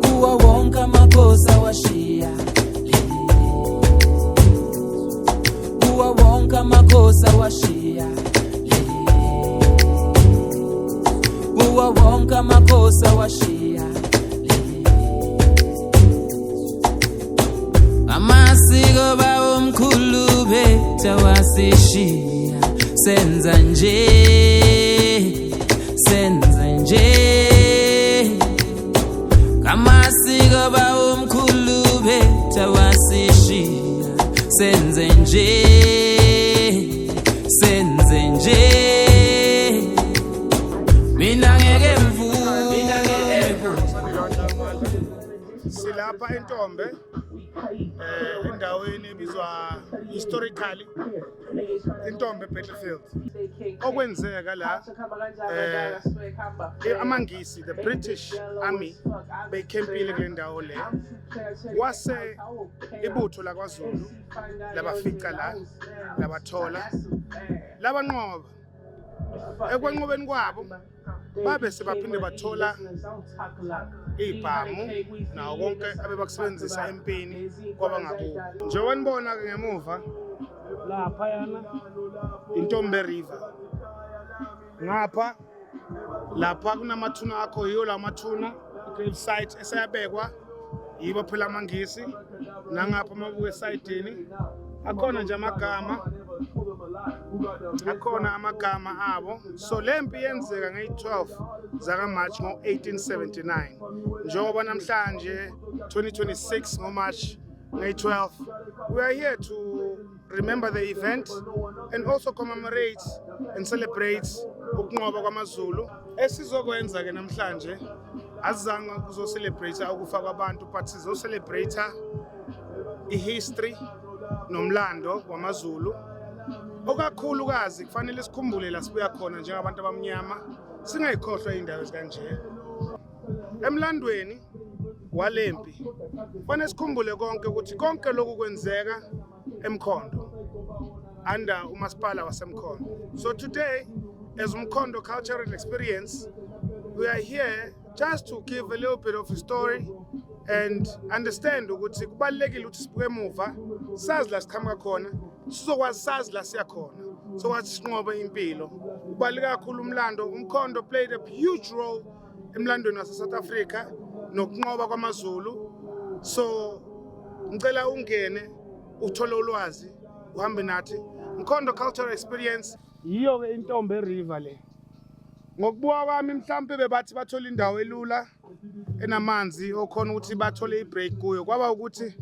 Kuwa wonka makosa washia, kuwa wonka makosa washia, kuwa wonka makosa washia. Amasiko bawo mkhulu betha wasishiya, senza nje, senza nje. Amasiko bawo mkhulu betha wasishiya, senze nje, senze nje. Mina ngeke mvume, silapha eNtombe endaweni ebizwa historically eNtombe Battlefield. Okwenzeka la amangisi, the British Army, beyikhempile kule ndawo le. Wase ibutho lakwaZulu labafica la, labathola, labanqoba. Ekwanqobeni kwabo babe sebaphinde bathola ibhamu nawo konke abebakusebenzisa empini kwaba ngakubo. Njengoba nibona ke ngemuva lapha yana iNtombe River. Ngapha lapha kunamathuna akho, yiyo la mathuna grave site esayabekwa yibo phela amangisi. Nangapha mabuke esayidini akhona nje amagama, akhona amagama abo. So lempi yenzeka nge-12 zaka March ngo-1879. Njengoba namhlanje 2026 ngoMarch nge-12, we are here to remember the event and also commemorate and celebrate ukunqoba kwamaZulu. Esizokwenza ke namhlanje azange kuzo-celebrate ukufa kwabantu, but sizo-celebrate i-history nomlando wamaZulu. Okakhulukazi kufanele sikhumbule la sibuya khona njengabantu abamnyama, singayikhohlwa indawo ezikanje. Emlandweni walempi kufanele sikhumbule konke ukuthi konke lokhu kwenzeka eMkhondo under umasipala waseMkhondo. So today, as Mkhondo Cultural Experience, we are here just to give a little bit of a story and understand ukuthi kubalekile ukuthi sibuke emuva, sazi la siqhamuka khona, sizokwazi sazi la siya khona, sokwazi sinqobe impilo. Kubaleka kakhulu umlando. Umkhondo played a huge role emlandweni wase South Africa nokunqoba kwamaZulu. So ngicela ungene uthole ulwazi, uhambe nathi. Mkhondo Cultural Experience yiyo ke iNtombe River le. Ngokubuka kwami mhlambe bebathi bathola indawo elula enamanzi okhona ukuthi bathole ibreak kuyo, kwaba ukuthi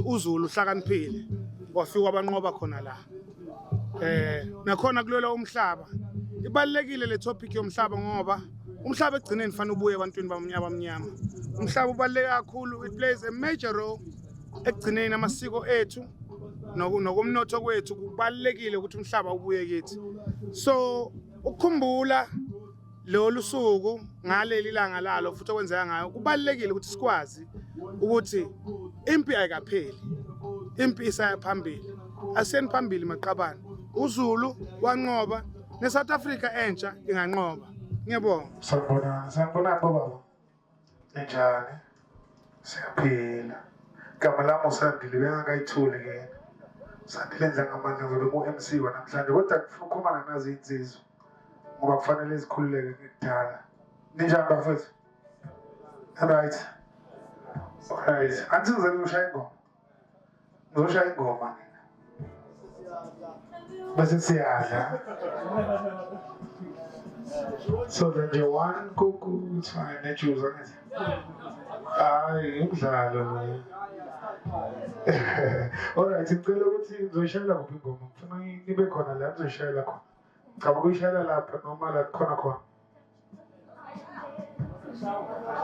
uZulu uhlakaniphile wafika abanqoba khona la. Nakhona kulola umhlaba. Ibalekile le topic yomhlaba ngoba umhlaba egcineni fanele ubuye ebantwini abamnyama. Umhlaba ubaleka kakhulu, it plays a major role ekugcineni amasiko ethu nokumnotho kwethu. Kubalekile ukuthi umhlaba ubuye kithi. So ukukhumbula lolu suku ngaleli langa lalo futhi okwenzeka ngayo, kubalekile ukuthi sikwazi ukuthi impi ayikapheli, impi isaya phambili. Asiyeni phambili maqabane. UZulu wanqoba neSouth Africa entsha inganqoba. Ngiyabonga. Sanibona baba. Enjani? Siyaphila. Igama lami uSandile bengakayithuli ke. Sandile ndla ngamandla ngoba ku-MC namhlanje, kodwa ngifuna ukukhuluma nazo insizwa ngoba kufanele izikhululeke ngekudala. Ninjani bafethu? Right. Alright. Anti ngizele ushaya ingoma. Ngizoshaya ingoma nina. Bese siyadla. So then you one kuku, it's fine, they choose on it. Umdlalo. Alright, ngicela ukuthi ngizoshayela kuphi ingoma. Ngifuna nibe khona la ngizoshayela khona. Ngicabanga ukuyishayela lapha noma la khona khona.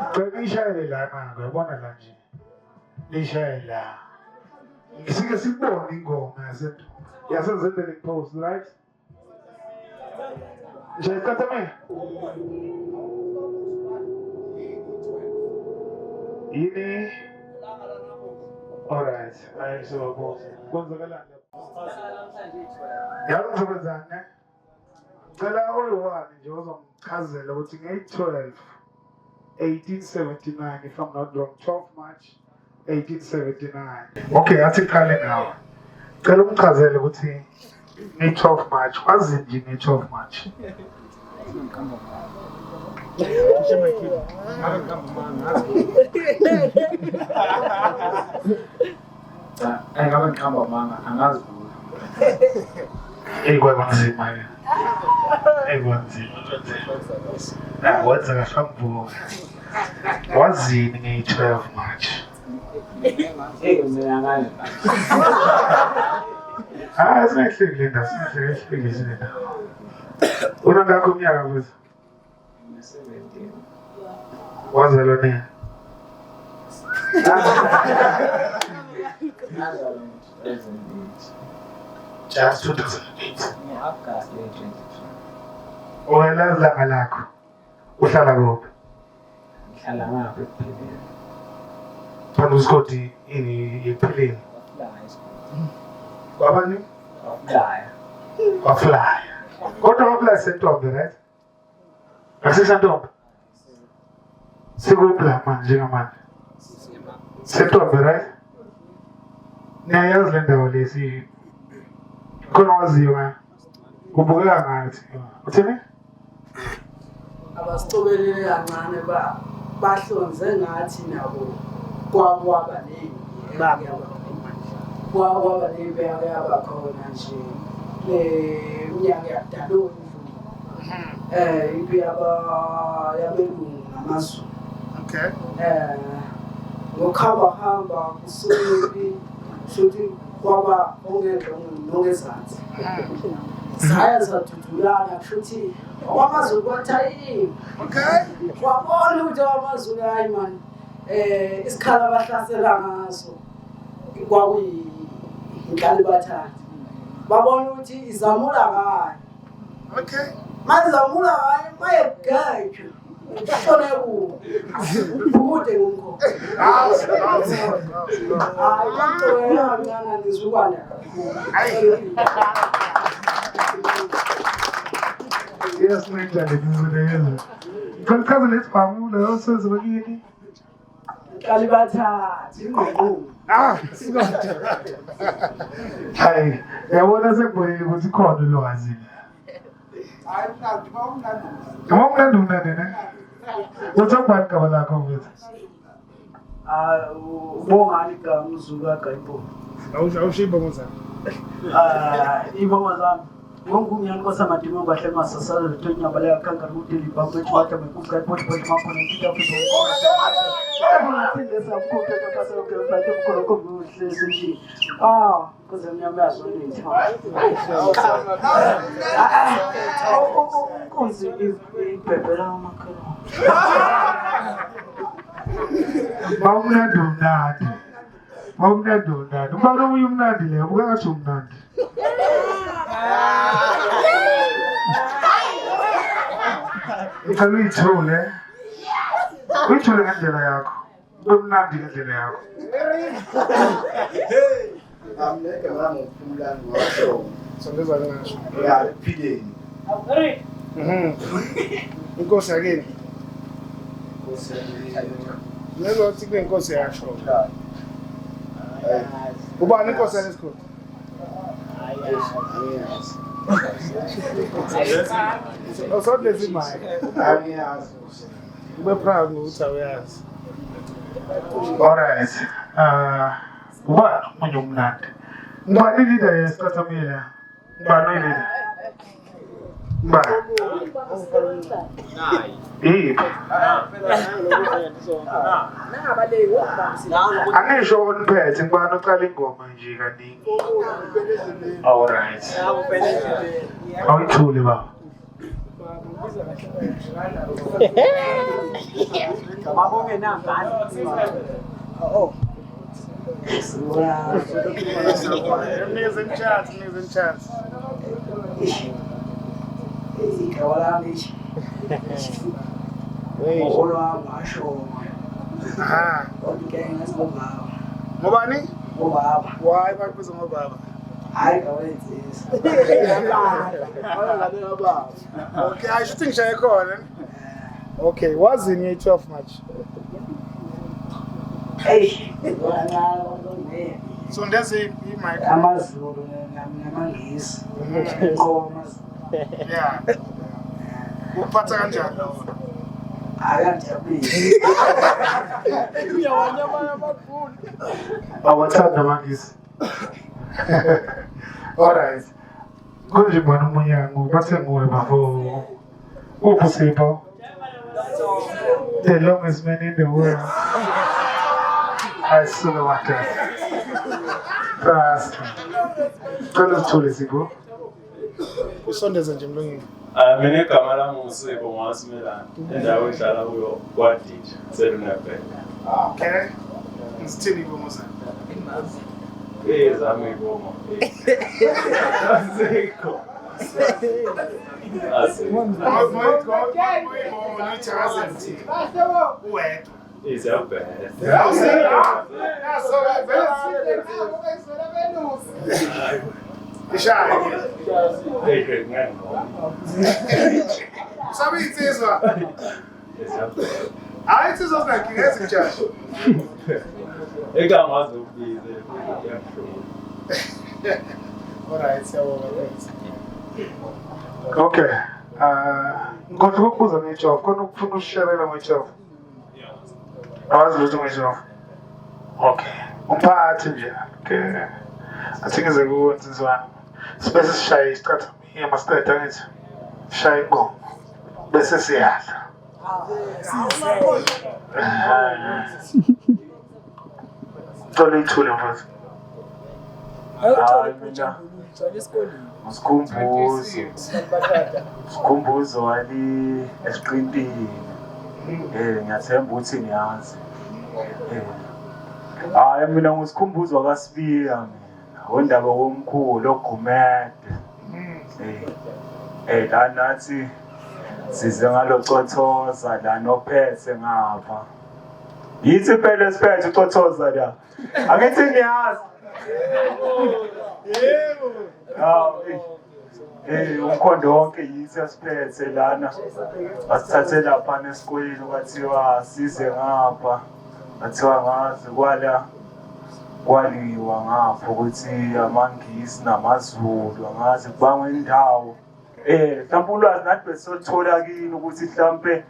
Ngicela ngishayele la manje, uyabona la nje. Nishayele la. Ngisike sibone ingoma yasenzele post, right? Já está também. Ini All right. I so kwenzakalani? Yalo msebenzane ne? Cela oyi-1 nje uzomchazela ukuthi ngeyi-12 1879 if I'm not wrong 12 March 1879. Okay, athi qale ngawo. Cela umchazele ukuthi ngeyi-12 March wazi nje ngeyi-12 March. Engabe ngikhamba manga angazibuka. Ekwanzima ke. Ekwanzima. Wenza kahlangbuka. Wazini ngeyi-12 March. Ngiyangani. Singahleki le ndaba, singahleki le ndaba. Unangakho umnyaka mfethu? 17. Wazalwa nini? Just 2008. August 23. Wena ilanga lakho. Uhlala kuphi? Ngihlala ngapha ePhileni. Phana usikoti ini ePhileni. Kwabani? Waflya. Waflya. Kodwa waflya sentombi, right? Asisentombi. Sikuphi manje njengamanje? Sentombi, right? Niyayazi le ndawo lesi. Khona waziwa. Kubukeka ngathi. Uthini? Abasicobelele kancane bahlonze ngathi nabo kwaba nempi kwaba nempi yabakhona nje iminyaka yakudala impi yabelungu namaZulu. Okay. Ngokuhamba kusuke futhi kwaba ongezansi. Saya sathuthulana futhi amaZulu kwathayini. Okay. Wabona ukuthi amaZulu hayi man isikhala abahlasela ngaso kwakuyinhlali bathathu. Babona ukuthi izamula ngayo. Okay. Mazamula ngayo mayegejwe. Shone kude ngumkho. Hayi bacela ngana nizukwana. Yes, menjani ngizoleza. Ngicela let's famula yoseze bakini. Ihlali bathathu ingqondo. Hayi, yabona sekubonile ukuthi khona ulwazi. Hayi mnandi bawumnandi. Ngomnandi umnandi ne? Uthobani igama lakho mfethu? Ubongani igama uZulu kaGayipo. Awushiba ngozana. Ibonga zami. Wonke umnyana kwasamadimo bahle masasala letonya baleka kankana udeli bamwe chwata mekuka ipoti poti makho nentita futhi. Ngiyaphinda sakukhutha kapasa ukufaka ukholoko kuhle nje. Kuze mnyama yazonitha. Konzi ibhebhela amakhala. Bawumnandi umnandi. Bawumnandi umnandi. Ubani omunye umnandi leyo, ukangathi umnandi. Ngicela uyithule. Uyithule ngendlela yakho. Ube mnandi ngendlela yakho. Amneke ngangophumulani washo. Sondeza ngasho. Ya ePhileni. Inkosi yakini. Inkosi Lelo uthi kwenkosi yasho. Ubani inkosi yalesikho? Usodlezi imali. angiyazi. Ube proud ngokuthi awuyazi. Alright. Ubani omunye umnandi. Ubani leader yesiqathamile? Ubani leader? Ubani? Yiphi? Angisho oniphethe ngibani oqala ingoma nje kaningi. Alright. Awuyithule baba. Babonge nangani. Amazing chance. Ikawalamishi. Olwami asho. Aha. Kodwa ngasibongayo. Ngobani? Ubaba. Why bakubiza ngobaba? Hayi ngawenzisa. Okay, I should think shaye khona. Okay, wazini ye 12 March. Hey, wona ngone. So ndezi mic. AmaZulu namangisi. Ngoma. Yeah. Uphatha kanjani lo? Akangijabulisi. Uyawanyama yamakhulu. Awathanda amangisi. Alright. Kunje bwana umunyango bathe nguwe bafo. Upusipho. The longest man in the world. I still know what that. Trust me. Cela usithole Sipho. Usondeze nje mlungini. Mina igama lami uSipho ngwaSimelana. Endawo ehlala kuyo kwaDija, Selunebhe. Okay. Ngizithini ibomo zami? Zami ibomo. Asikho. Okay. Ngikho ukubuza ngejob, khona ukufuna usharelela ngejob. Awazi lutho ngejob. Okay. Umphathi nje. Okay. Asingize kuwenzizwana. Sibese sishaye isicatha yamastad angithi. Shaye ingoma. Bese siyadla. Tole ithule mfowethu. Hayi mina. Sikhumbuzo wali esiqintini. Ngiyathemba ukuthi niyazi. Hayi mina ngisikhumbuzo kaSibiya mina. Wondaba womkhulu ogumede. Lanathi size ngalocothoza la nophethe ngapha. Yithi phela siphethe ucothoza la. Akithi niyazi. Umkhondo wonke yithi asiphethe lana. Asithathe lapha nesikwini kwathiwa size ngapha. Athiwa ngazi kwaliwa ngapha ukuthi amangisi namaZulu angazi kubangwa indawo. Mhlawumbe ulwazi nathi besothola kini ukuthi mhlawumbe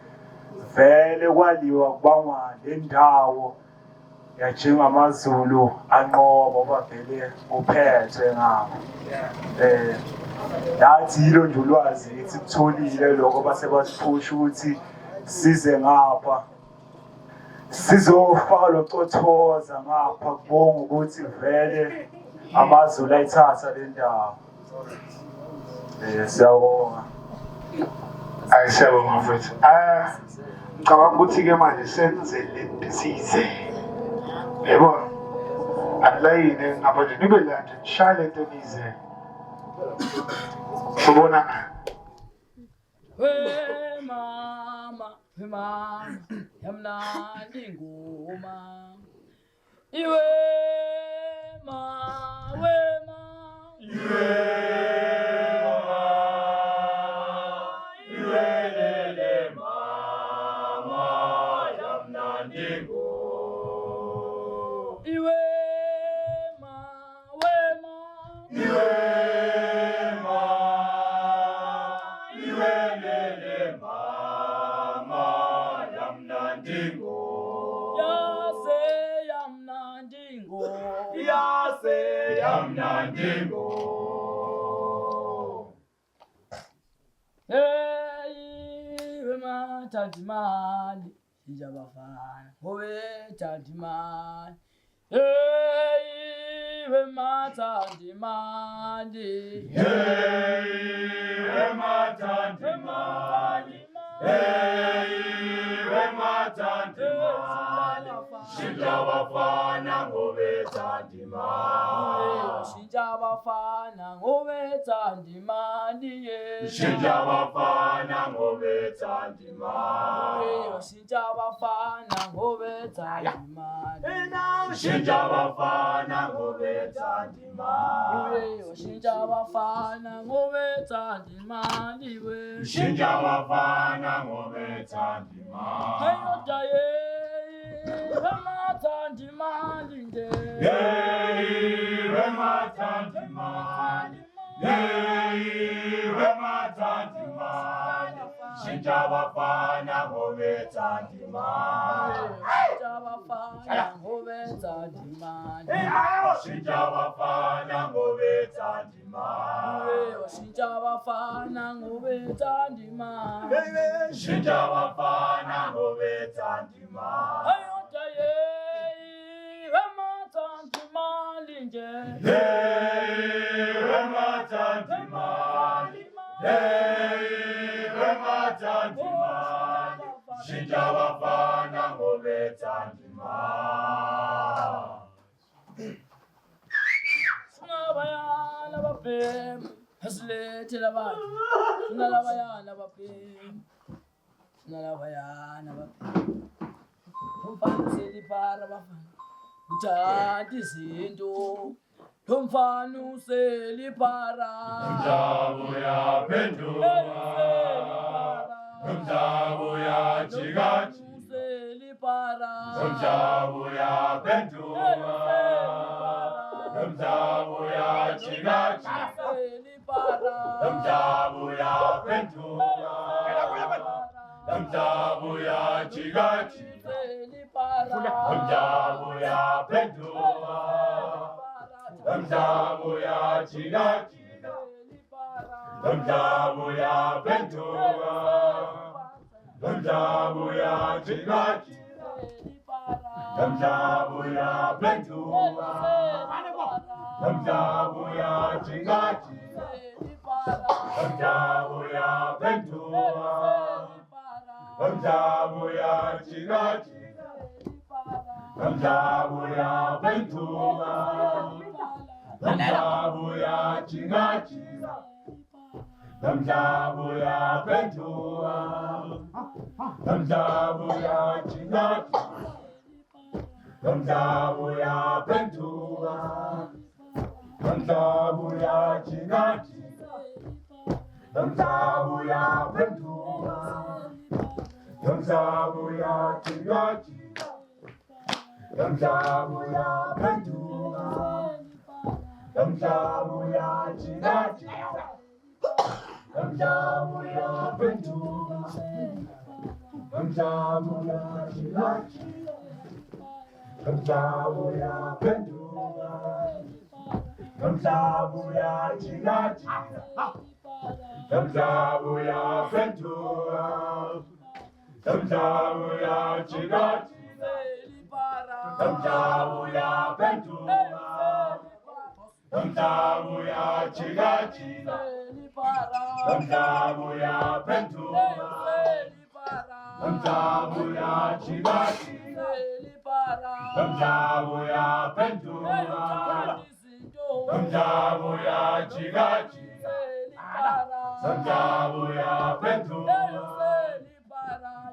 vele kwaliwa kubangwa le ndawo njengamaZulu anqoba bavele kuphethwe ngapha. Nathi yilo nje ulwazi ethi kutholile lokho base basiphusha ukuthi size ngapha. Sizofaka locothoza ngapha kubonga ukuthi vele amaZulu ayithatha le ndawo. Siyabonga. Ayisiyabonga mfethu. Ngicabanga ukuthi ke manje senze lento size. Yebo. Alayine ngapha nje nibe la nje shaya lento nize. Sobona. Mama, yamnandi ngoma. Iwe ma, lele mama, yamnandi ngoma. Iwe ma, lele mama, yamnandi ngoma. Yase yamnandi ngoma. Hey, wema tandimani, ijabafana. Howe tandimani. Hey, wema tandimani. Hey, wema tandimani. Hey, wema tandimani. Ijabafana howe tandimani. Shinja abafana ngobethanda imali ye. Shinja abafana ngobethanda imali. Shinja abafana ngobethanda imali. Shinja abafana ngobethanda imali. Shinja abafana ngobethanda imali we. Shinja abafana ngobethanda imali. Hayoda ye emathanda imali nje. Emathanda imali. Emathanda imali. Shinja abafana ngobethanda imali. Shinja abafana ngobethanda imali. Shinja abafana ngobethanda imali. Shinja abafana ngobethanda imali. Shinja abafana ngobethanda imali. Hayoda ye emathanda imali nje. Emathanda imali. Emathanda imali. Shinja abafana ngobethanda imali. Sinabayana baphem, asilethela abantu. Sinalabayana baphem, sinalabayana baphem. Umfana uselipara bafana, uthanda izinto. Umfana uselipara, Umdabu uyaphenduka. Umdabu uyajikaji. uselipara, Umdabu uyaphenduka. Umdabu uyajikaji. uselipara, Umdabu uyaphenduka. Umdabu uyajikaji. uselipara, Umdabu uyaphenduka. Umdabu uyajikaji. Umdabu uyaphenduka. Umdabu uyajikaji. Umdabu uyaphenduka. Umdabu uyajikaji. Umdabu uyaphenduka. Umdabu uyajikaji. Umdabu uyaphenduka. Umdabu uyajikaji. Umdabu uyaphenduka. Umdabu uyajikaji. Umdabu uyaphenduka. Umdabu uyajikaji. Umdabu uyaphenduka. Umdabu uyajikaji. Umdabu uyaphenduka. Umdabu uyajikaji. Umdabu uyaphenduka. Umdabu uyajikaji. Umdabu uyaphenduka. Umdabu uyajikaji. Umdabu uyaphenduka. Umdabu uyajikaji. Umdabu uyaphenduka. Umdabu uyajikaji. Umdabu uyaphenduka. Umdabu uyajikaji. Umdabu uyaphenduka. Umdabu uyajikaji. Umdabu uyaphenduka.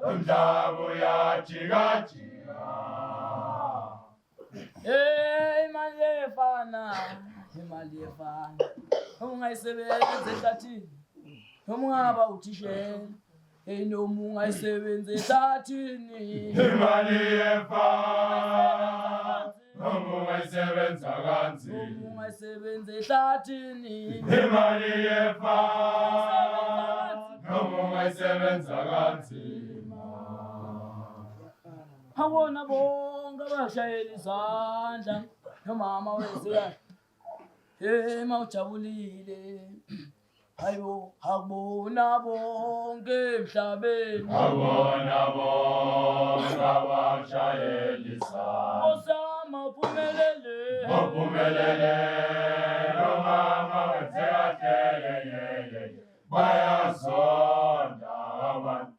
Umdabu uyajikaji. Imali efana, imali efana. Ungayisebenzi ehlathini, noma ungaba uthishela. Noma ungayisebenzi ehlathini. Imali efana, noma ungayisebenza kanzima. Noma ungayisebenzi ehlathini. Imali efana, noma ungayisebenza kanzima. Awona bonke abashayela izandla, nomama wezikahle. Mawujabulile, hayibo akubona bonke emhlabeni. Akubona bonke abashayela izandla. Osama uphumelele, Uphumelele, nomama wezikahle, bayazonda abantu.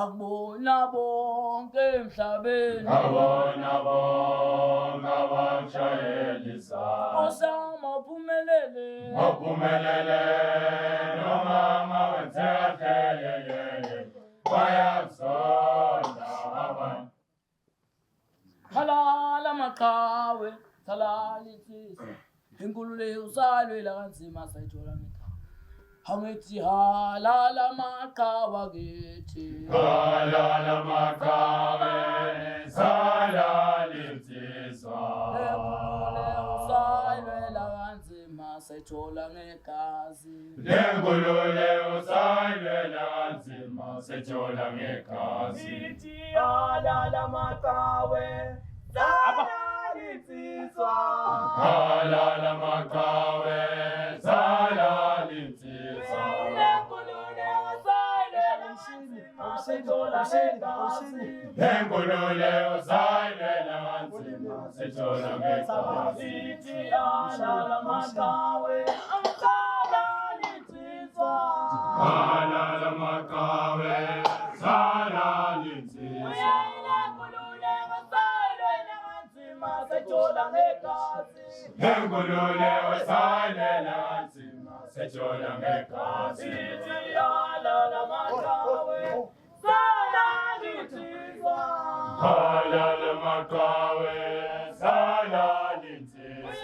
akubona bonke emhlabeni. Akubona bonke abashayela izandla. osama uphumelele Ophumelele nomama wenze kahle bayazonda abantu. halala maqhawe halala insizwa inkululeko usalwela kanzima sayithola ngekhaya angithi halala maqhawe kithi Halala makabe zalala insizwa. usalwela kanzima sayithola ngegazi Lengulule usalwela kanzima sethola ngegazi. halala maqhawe Halala makabe zalala insizwa. Lengulule usalwela kanzima sethola ngegazi. Halala makabe zalala insizwa. Lengulule usalwela kanzima sethola ngegazi. Halala makabe zalala insizwa. Lengulule usalwela kanzima sethola ngegazi. Halala makabe zalala insizwa.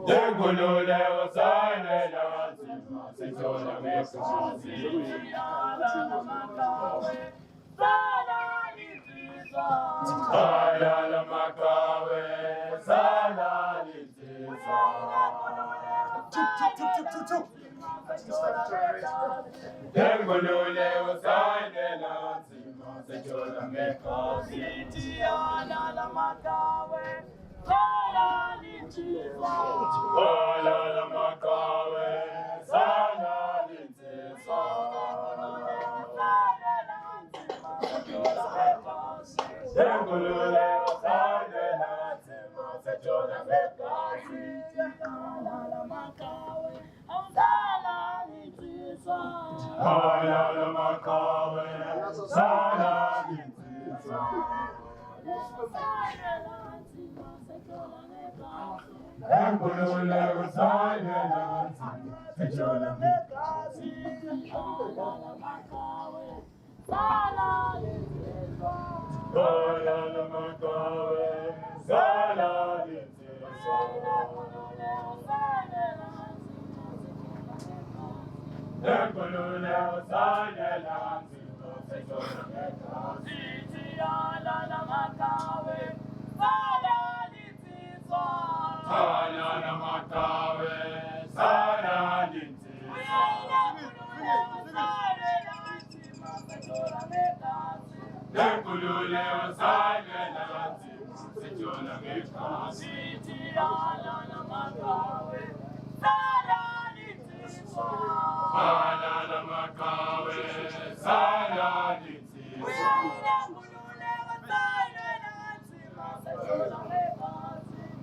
Lengulule usalwela kanzima sethola ngegazi. Halala makabe zalala insizwa. Lengulule usalwela kanzima sethola ngegazi. Halala makabe zalala insizwa. Lengulule usalwela kanzima sethola ngegazi. Halala makabe zalala insizwa. Lengulule usalwela kanzima sethola ngegazi. halala maqhawe zalala insizwa Halala makabe zalala insizwa. Lengulule usalwela kanzima sethola ngegazi. Halala makabe zalala insizwa.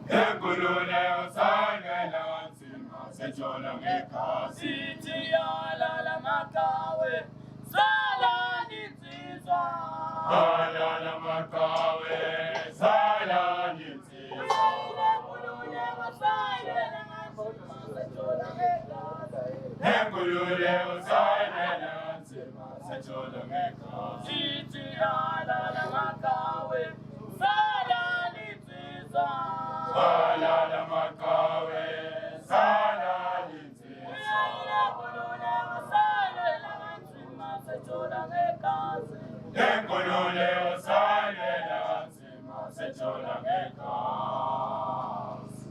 Lengulule usalwela kanzima sethola ngegazi. halala maqhawe zalala insizwa Halala makabe zalala insizwa. Lengulule usalwela kanzima sethola ngegazi. halala maqhawe zalala insizwa Halala makabe zalala insizwa. Lengulule usalwela kanzima sethola ngegazi.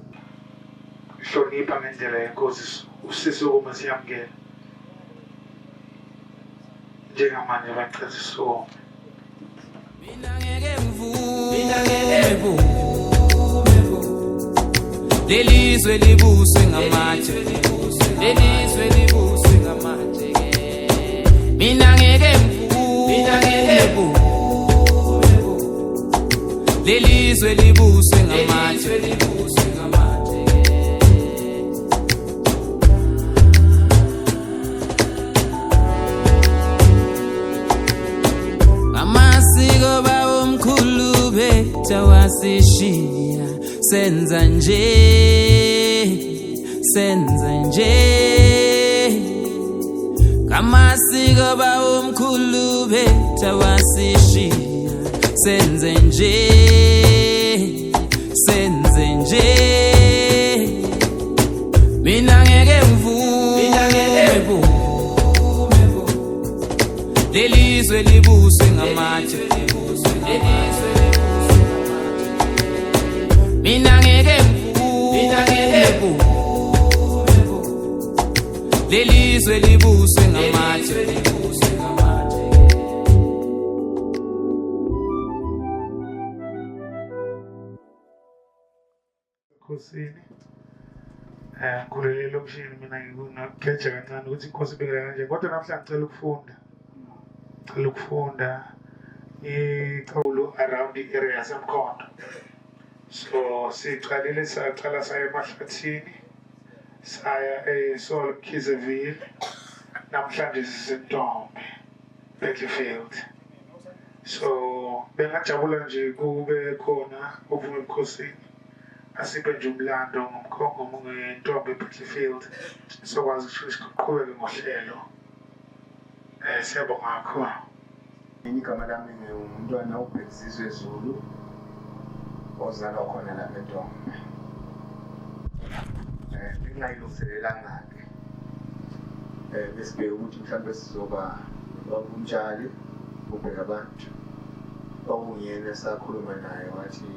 Hlonipha ngendlela yenkosi usisi uma siyamkela njengamanje bachitha isongo. Mina ngeke ngivume lelizwe libuswe ngamatshe lelizwe libuswe ngamatshe mina ngeke ngivume lelizwe libuswe ngamatshe amasiko bawo mkhulu betha wasishiya senza nje kamasiko bawomkhulu betha wasishiya senze nje mina ngeke ngivume bo lelizwe libuswe ngamatshe mina ngeke ngivume bo lelizwe libuswe ngamatshe Nkosini ngikhulele elokishini mina ngikunakukeja kancane ukuthi inkosi ibekele kanje kodwa namhlanje ngicela ukufunda iqawulo around i-area yaseMkhondo. So siqalile saqala saya emahlathini saya eSol Khizeville namhlanje sisentombe Battlefield. So bengajabula nje kube khona uvume ebukhosini asiphe nje umlando ngomkhongo ngentombe Battlefield sokwazi ukuthi siqhubeke ngohlelo. Siyabonga kakhulu. Igama lami ngumntwana uBhekizizwe Zulu ozalwa khona lapha eNtombe. Ngingayilungiselelanga-ke besibheke ukuthi mhlawumbe sizoba umtshali ubheka abantu okungiyena sakhuluma naye wathi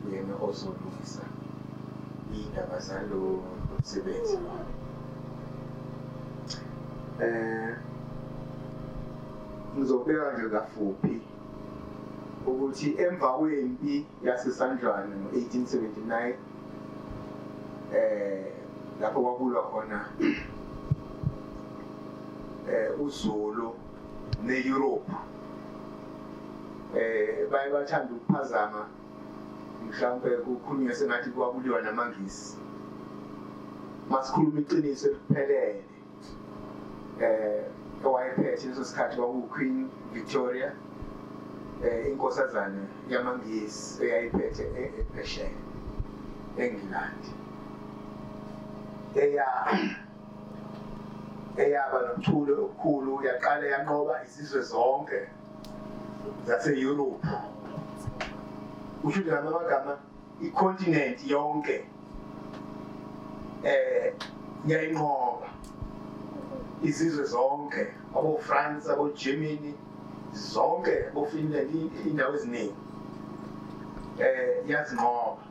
uyena ozolungisa iy'ndaba zalo msebenzi. Ngizobeka nje kafuphi ukuthi emva kwempi yaseSandlwane ngo-1879 lapho kwakulwa khona uZulu ne-Europe baye bathanda ukuphazama mhlawumbe kukhulunywe sengathi kwabuliwa namaNgisi. Masikhuluma iqiniso eliphelele owayephethe leso sikhathi kwakuyi-Queen Victoria inkosazane yamaNgisi eyayiphethe ephesheya eNgilandi eyaba nokuthula okukhulu yaqala yanqoba izizwe zonke zase-Europe. Kusho ukuthi ngamagama icontinent yonke yayinqoba izizwe zonke, abo-France, abo-Germany, zonke, abo-Finland, iy'ndawo eziningi yazinqoba,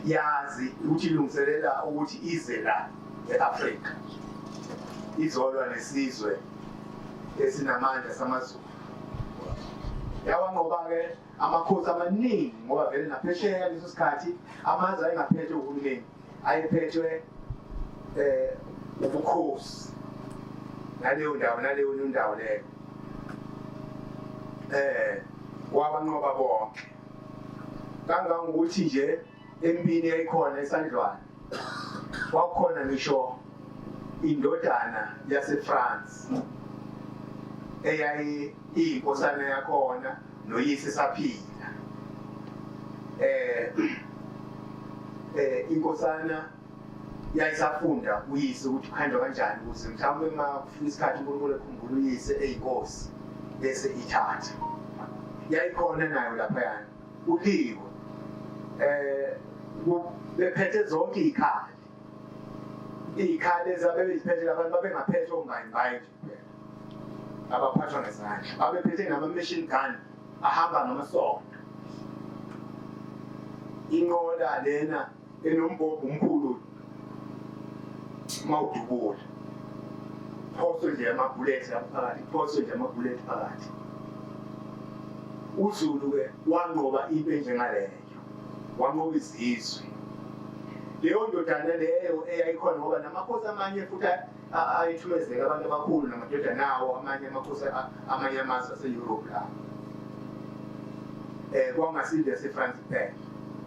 yazi ukuthi ilungiselela ukuthi ize la e-Afrika izolwa nesizwe esinamandla samaZulu. Yawanqoba-ke amakhosi amaningi ngoba vele naphesheya leso sikhathi amazwe ayengaphethwe uhulumeni ayephethwe ubukhosi naleyo ndawo leyo. Wabanqoba bonke kangangokuthi nje empini yayikhona eSandlwane kwakukhona ngisho indodana yaseFrance iyinkosana yakhona noyise saphila. Inkosana yayisafunda uyise ukuthi kuhanjwa kanjani ukuze mhlawumbe uma kufika isikhathi uNkulunkulu ekhumbula uyise eyinkosi bese ithatha. Yayikhona nayo laphayana uLiwo bephethe zonke iy'khali ezabebeziphethe abantu babengaphethwe ombayimbayi nje kuphela abaphathwa ngezandla, babephethe nama-machine gun ahamba ngamasondo. Inqola lena enombhobho omkhulu mawudubula phoswe nje amabhulethi phakathi. uZulu-ke wanqoba into enjengaleyo, wanqoba izizwe. Leyo ndodana leyo eyayikhona ngoba namakhosi amanye futhi ayithumezeka abantu abakhulu namadoda nawo amanye amakhosi amanye amazwe ase-Europe la. Kwangasile yaseFrance kuphela,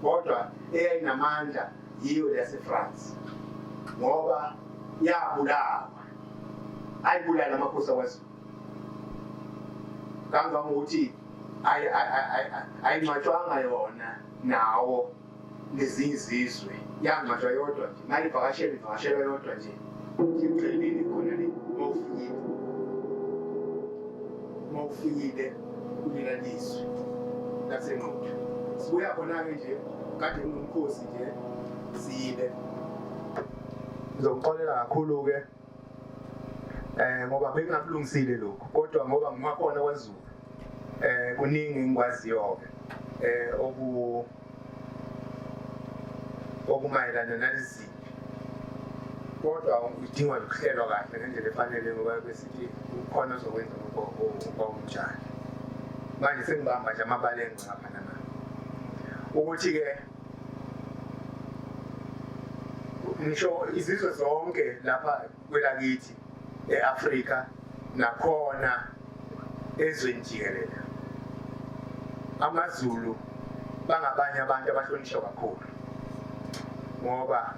kodwa eyayinamandla yiyo yaseFrance ngoba yabulawa, ayibulala amakhosi aKwaZulu. Kangangokuthi ayingcwatshwanga yona nawo lezinye izizwe yangcwatshwa yodwa nje ivakashela yodwa nje ngimxelile khona le mawufikile kulena lizwe lasenquthu sibuya khona-ke nje kade kunomkhosi nje siyile ngizomxolela kakhulu-ke ngoba bengingakulungisile lokhu kodwa ngoba ngimakhona kwaZulu kuningi engikwaziyo-ke okumayelana nalezi kodwa udingwa nokuhlelwa kahle ngendlela efanele ngoba besithi ukhona ozokwenza ngokunjani manje sengibamba nje amabalengo ngaphana na ukuthi-ke ngisho izizwe zonke lapha kwelakithi e-Afrika nakhona ezweni jikelele amaZulu bangabanye abantu abahlonishwa kakhulu ngoba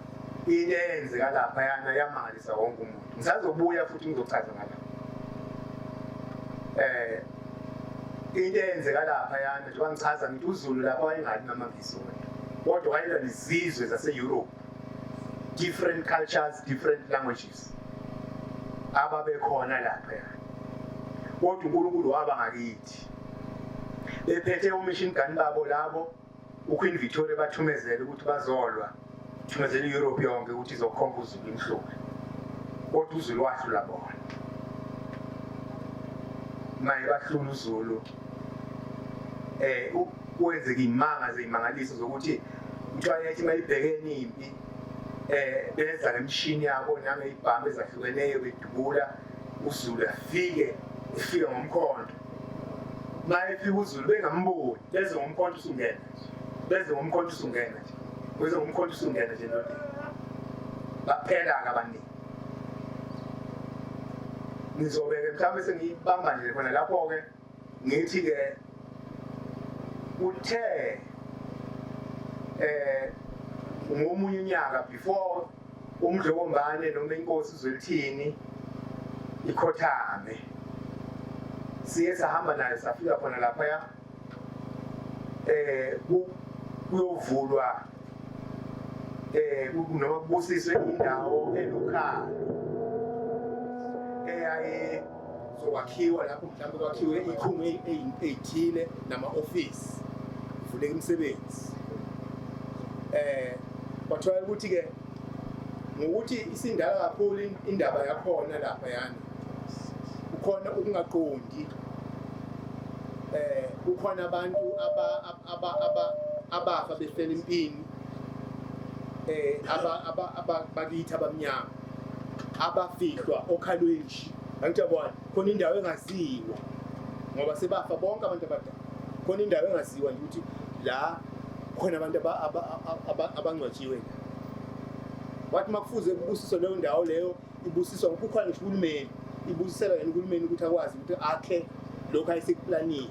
into eyenzeka laphayana yamangalisa wonke umuntu ngisazobuya futhi ngizochaza ngala into eyenzeka laphayana njengoba ngichaza ngithi uZulu lapha wayengali namaNgisonto kodwa wayelwa nezizwe zase-Europe different cultures different languages ababekhona laphayana kodwa uNkulunkulu waba ngakithi bephethe umission gun babo labo uQueen Victoria bathumezele ukuthi bazolwa thumezele iEurope yonke ukuthi izokhomba uZulu imhlophe kodwa uZulu wahlula bona maye bahlula uZulu kwenzeka imangaliso zokuthi kuthiwa yathi mayibhekene impi beza ngemshini yabo nangeyibhambe ezahlukeneyo bedubula uZulu efika ngomkhonto mayefika uZulu bengambuki beze ngomkhonto usungena nje beze ngomkhonto usungena nje nodwa baphela-ke abaningi ngizobeke mhlawumbe sengiyibamba nje khona lapho-ke ngithi-ke uthe ngomunye unyaka before uMdlokombane noma inkosi uZwelithini ikhothame siye sahamba nayo safika khona laphaya kuyovulwa noma kubusiswe indawo elokhali zokwakhiwa lapho mhlawumbe kwakhiwe ikhungo ey'thile nama-ofisi vuleka imisebenzi kwathiwa ukuthi-ke ngokuthi isindala kakhulu indaba yakhona laphayana kukhona ukungaqondi kukhona abantu abafa befela empini bakithi abamnyama abafihlwa okhalweni angithi yabona khona indawo engaziwa ngoba sebafa bonke abantu abadala khona indawo engaziwa nje ukuthi la khona abantu abangcwatshiwe wathi makufuze kubusiswa leyo ndawo leyo ibusiswa ngokukhona ngisho uhulumeni ibusisela yena uhulumeni ukuthi akwazi ukuthi akhe lokho ayesekuplanini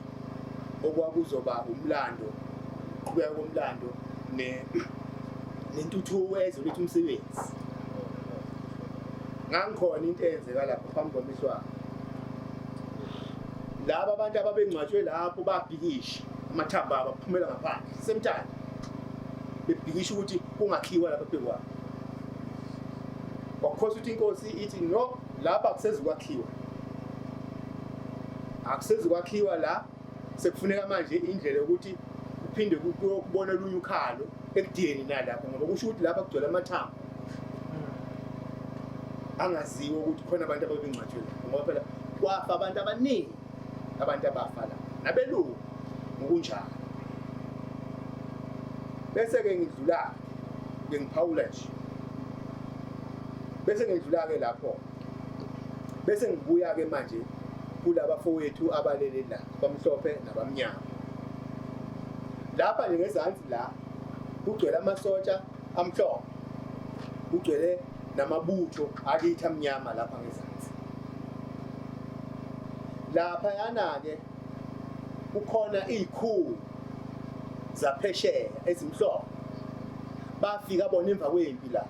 okwakuzoba umlando uqhubeka komlando nentuthuko ezoletha umsebenzi ngangikhona into eyenzeka lapho phambi kwamehlo ami laba abantu ababengcwatshwe lapho babhikisha amathambo abo aphumela ngaphandle semthatha bebhikisha ukuthi kungakhiwa lapha phezu kwabo wakhosa ukuthi inkosi ithi no lapha akusezi kwakhiwa la sekufuneka manje indlela yokuthi uphinde kubona olunye ukhalo ekudeni nalapho ngoba kusho ukuthi lapha kugcwele amathambo angaziwa ukuthi khona abantu ababengcwatshwe ngoba phela kwafa abantu abaningi abantu abafa la nabelungu ngokunjalo bese-ke ngidlula-ke ngiphawula nje bese ngidlula-ke lapho bese ngibuya-ke manje kulaba fowethu abalele la bamhlophe nabamnyama lapha nje ngezansi la kugcwele amasotsha amhlophe kugcwele namabutho akithi amnyama lapha ngezansi laphayana-ke kukhona iy'khulu zaphesheya ezimhlophe bafika bona emva kwempi la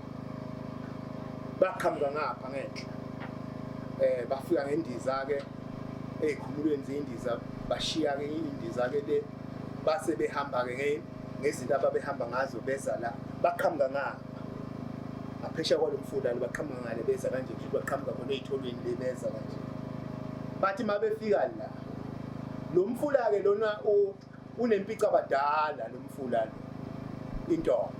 baqhamuka ngapha ngenhla bafika ngendiza-ke ey'khumulweni zey'ndiza bashiya ke indiza ke le base behamba ke ngezinto ababehamba ngazo beza la baqhamuka ngapha aphesha kwalomfula baqhamuka ngale beza kanje futhi baqhamuka khona ezitholweni lebeza kanje bathi mabefika la lo mfula ke lona unempica abadala lo mfula into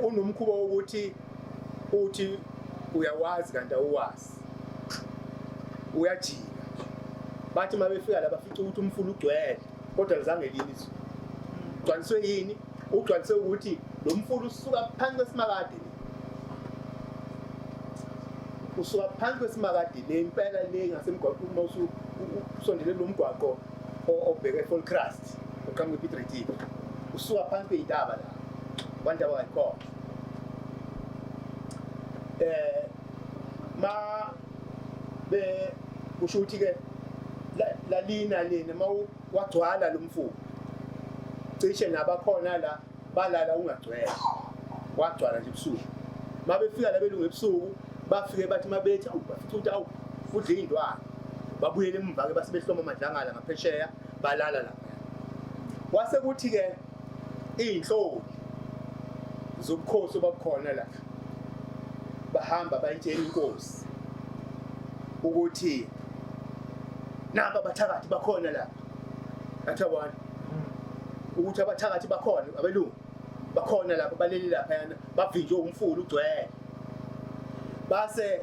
unomkhuba ukuthi uthi uyawazi kanti awuwazi uyajika bathi mabefika la bafica ukuthi umfula ugcwele kodwa lizange lini izwi ugcwaliswe yini ugcwaliswe ukuthi lo mfula usuka phansi kwesimakade usuka phansi kwesimakade le impela le ngasemgwaqweni uma usondele lo mgwaqo obheke eFolkrust uqhamuka ePiet Retief usuka phansi kweyintaba la abantu abayikhona ma be kusho ukuthi ke la lina ma wagcwala lo mfula cishe nabakhona la balala ungagcwele wagcwala nje ebusuku mabefika la belungu ebusuku bafike bathi mabethi bafitha ukuthi awu udle indwana babuyele emva ke basebehloma amadlangala ngaphesheya balala lapha wase kuthi ke inhloli zobukhosi obakhona la bahamba bayitshela inkosi ukuthi naba abathakathi bakhona la athabona ukuthi abathakathi bakhona abelungu bakhona lapha baleli lapha yana bavinjwe umfula ugcwele base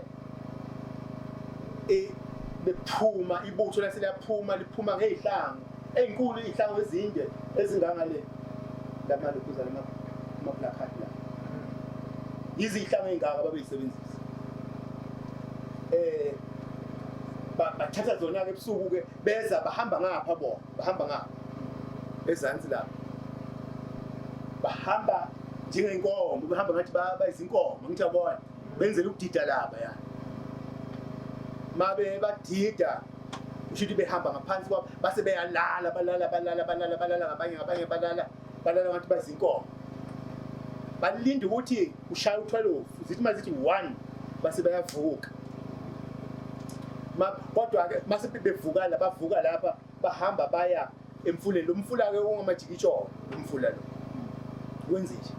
bephuma ibutho laseliyaphuma liphuma ngezihlangu ezinkulu izihlangu ezinde ezingangale lamalokhuza lamaplakati la izihlangu ezingaka ababeyisebenzisa bathatha zona ke ebusuku ke beza bahamba ngapha bona bahamba ngapha ezansi lapha bahamba njengenkomo bahamba ngathi bayizinkomo ngithi yabona benzela ukudida lapha ya mabe badida ushithi behamba ngaphansi kwabo base beyalala balala ngabanye balala ngathi bazinkomo balinda ukuthi ushaya u12 zithi mazithi 1 base bayavuka kodwa ke mase bevuka la bavuka lapha bahamba baya emfuleni lo mfula ke ungamajikitsho lo mfula lo wenze nje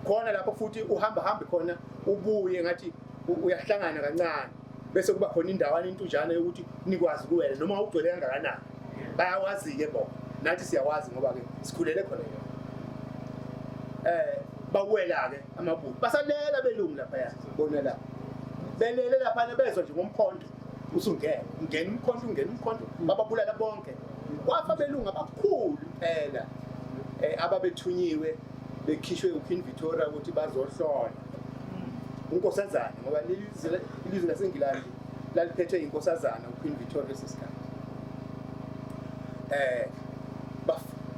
khona lapho futhi uhamba khona ubuye ngathi uyahlangana kancane bese kuba khona indawana intujana yokuthi nikwazi kuwela noma ugcwele kangakanani bayawazi ke bo nathi siyawazi ngoba ke sikhulele khona bawela ke amabutho basalela belungu lapha ya bona la belele lapha bezwe nje ngomkhonto usungena umkhonto bababulala bonke kwafa belungu abakhulu phela ababethunyiwe bekhishwe uQueen Victoria ukuthi bazohlola unkosazana ngoba ilizwe laseNgilandi laliphethe inkosazana uQueen Victoria lesikhathi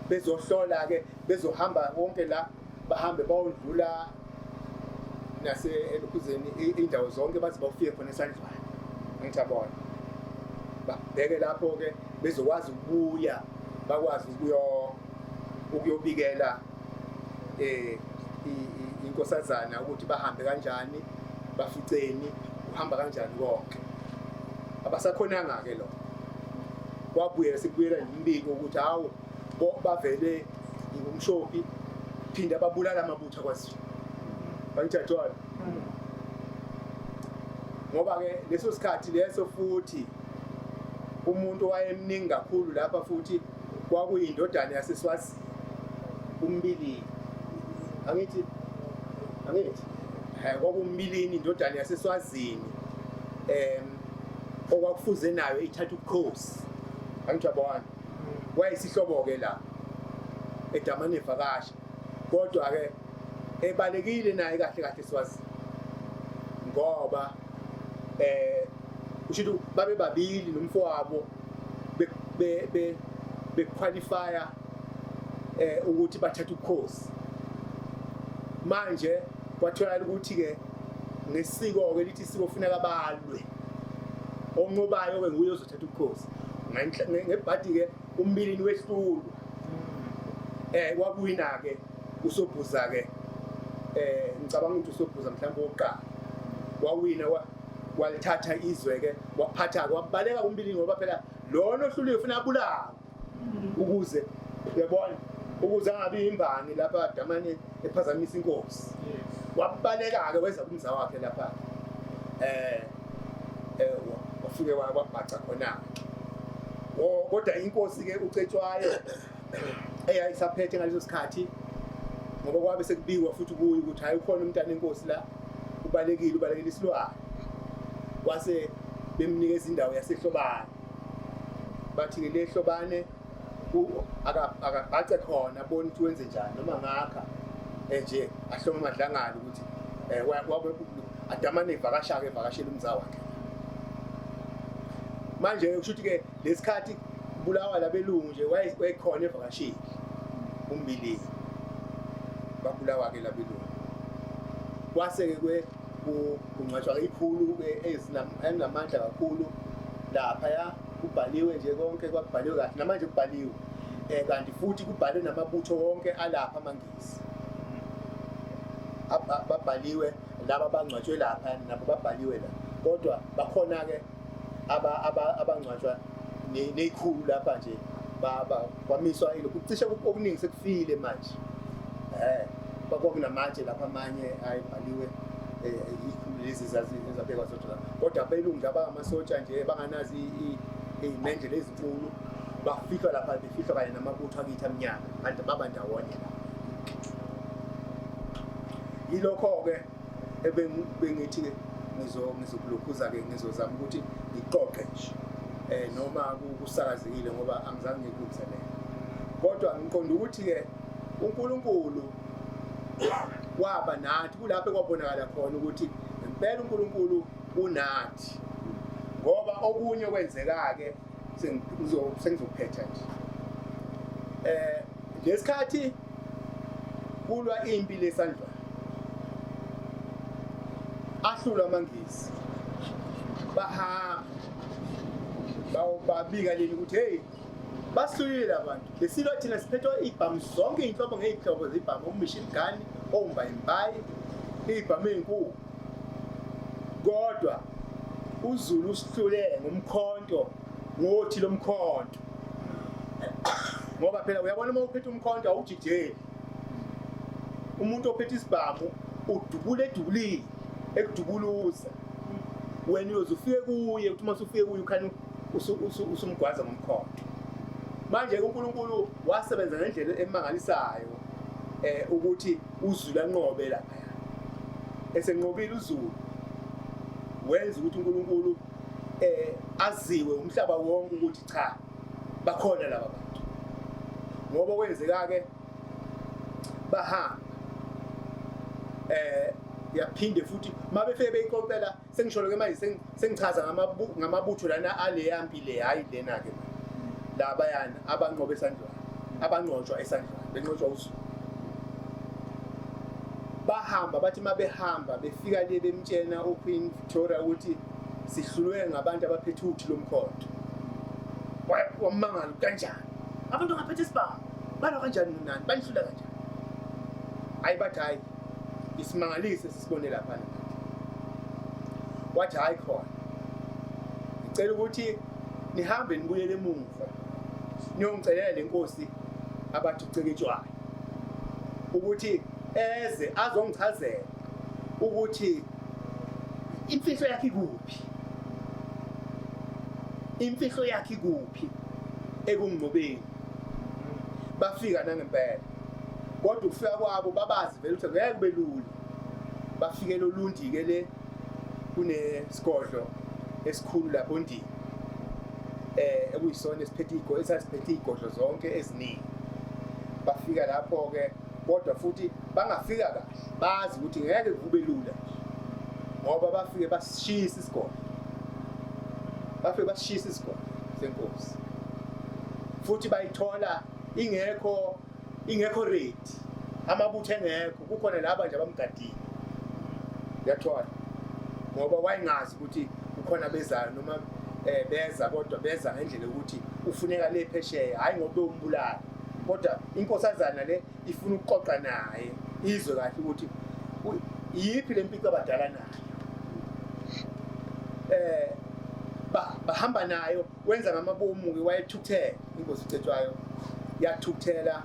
bezohlola ke bezohamba wonke la bahambe bawudlula nase elokhuzeni indawo zonke bathi bafike khona eSandlwane ngiyabona babheke lapho ke bezokwazi ukubuya bakwazi ukuyobikela inkosazana ukuthi bahambe kanjani baficeni uhamba kanjani konke abasakhonanga ke lo kwabuye sikubuyela imbiko ukuthi hawo bavele umshophi phinda babulala amabutho kwazi bangithathwa ngoba ke leso sikhathi leso futhi umuntu wayemningi kakhulu lapha futhi kwakuyindodana yaseSwazi umbili angithi kwakumbilini indodana yaseSwazini okwakufuze nayo ithatha ubukhosi angijabona wayisihlobo ke la eDamane Vakasha kodwa ke ebalekile naye kahle Swazi ngoba ushithi babe babili nomfowabo be qualifya ukuthi bathathe ubukhosi manje kwathola ukuthi ke ngesiko ke lithi isiko kufuneka abalwe onqobayo ke nguye ozothatha ubukhosi ngebhadi ke umbilini wehlulu wabuwina ke uSobhuza ke ngicabanga ukuthi uSobhuza mhlawumbe oqala wawina walithatha izwe ke waphatha wabaleka umbilini ngoba phela lona ohlulile ufuna abulawe ukuze uyabona ukuze angabi imbangi lapha Damane ephazamisa inkosi wabaleka ke weza kumza wakhe lapha wafike wabhaca khona kodwa inkosi ke uCetshwayo eyayisaphethe ngaleso sikhathi ngoba kwabe sekubikwa futhi kuyo ukuthi hayi ukhona umntana enkosi la ubalekile isilwane wase bemnikeza indawo yaseHlobane bathi ke leHlobane akabhace khona bona ukuthi wenze njani noma ngakha nje ahloma amadlangala ukuthi wabe Adamane evakashela umza wakhe manje kusho ukuthi ke lesikhathi bulawa labelungu nje wayekhona evakasheli umbili babulawa ke labelungu kwase ke kungcwatshwa ikhulu ezinamandla kakhulu lapha ya kubhaliwe nje konke kwakubhaliwe kahle namanje kubhaliwe kanti futhi kubhalwe namabutho wonke alapha amangisi babhaliwe laba abangcwatshwe lapha nabo babhaliwe la kodwa bakhona ke abangcwatshwa nezikhulu lapha nje kwamiswa ilokhu cishe okuningi sekufile manje bakunamatshe lapha amanye ayibhaliwe izikhulu lezi zabekwa zodwa kodwa belungu abangamasotsha nje banganazi izimendlela ezinkulu bafihlwa lapha befihlwa kanye namabutho akithi amnyama kanti baba ndawonye la yilokho ke bengithi ke ngizokulokhuza ke ngizozama ukuthi ngiqoqe nje noma kusakazekile ngoba angizange ngikulungiselele kodwa ngiqonda ukuthi ke uNkulunkulu waba nathi kulapho kwabonakala khona ukuthi impela uNkulunkulu unathi ngoba okunye kwenzeka ke sengizophetha nje lesikhathi kulwa impi lesandla ahlula amangisi bahamba babika leni ukuthi hey basilile abantu besilwa thina siphethwe ibhamu zonke inhlobo ngezihlobo zebhamu ummission gun omba imbayi ibhamu ezinkulu kodwa uZulu usihlule ngomkhonto ngothi lomkhonto ngoba phela uyabona uma uphethe umkhonto awujijeli umuntu ophethe isibhamu udubule ekudubuluza wena uyozufike kuye uthi mase ufike kuye ukhani usumgwaza ngomkhonto manje uNkulunkulu wasebenza ngendlela emangalisayo ukuthi uZulu anqobe lapha esenqobile uZulu wenza ukuthi uNkulunkulu aziwe umhlaba wonke ukuthi cha bakhona laba bantu ngoba kwenzeka ke bahamba yaphinde futhi mabefike beyixoxela sengisholo ke manje sengichaza ngamabutho lana ale yampi le hayi lena ke laba yana abanqobe esandlweni abanqotshwa esandlweni benqotshwa uZulu bahamba bathi mabehamba befika le bemtshena uQueen Victoria ukuthi sihlulwe ngabantu abaphethe uthi lomkhonto wamangala kanjani abantu ngaphethe isibhamu balo kanjani nani banihlula kanjani ayibathi hayi isimangalise sisibone lapha wathi hayi khona ngicela ukuthi nihambe nibuyele emuva niyongicelela lenkosi abathi uCetshwayo ukuthi eze azongichazela ukuthi imfihlo yakhe kuphi ekunqobeni bafika nangempela kodwa ukufika kwabo babazi vele ukuthi ngeke belule bafike lolundi ke le kunesigodlo esikhulu lapho ndini ekuyisona esiphethe igodlo zonke eziningi bafika lapho ke kodwa futhi bangafika kahle bazi ukuthi ngeke kube lula ngoba bafike basishisa isigodi senkosi futhi bayithola ingekho ready amabutho engekho kukhona laba nje abamgadile yathola ngoba wayingazi ukuthi ukhona bezayo noma beza kodwa beza ngendlela ukuthi ufuneka le phesheya hayi ngoba umbulala kodwa inkosazana le ifuna ukuqoqa naye izwe kahle ukuthi yiphi lempiko abadala nayo bahamba nayo wenza ngamabomu ke wayethukuthela inkosi uCetshwayo yathukuthela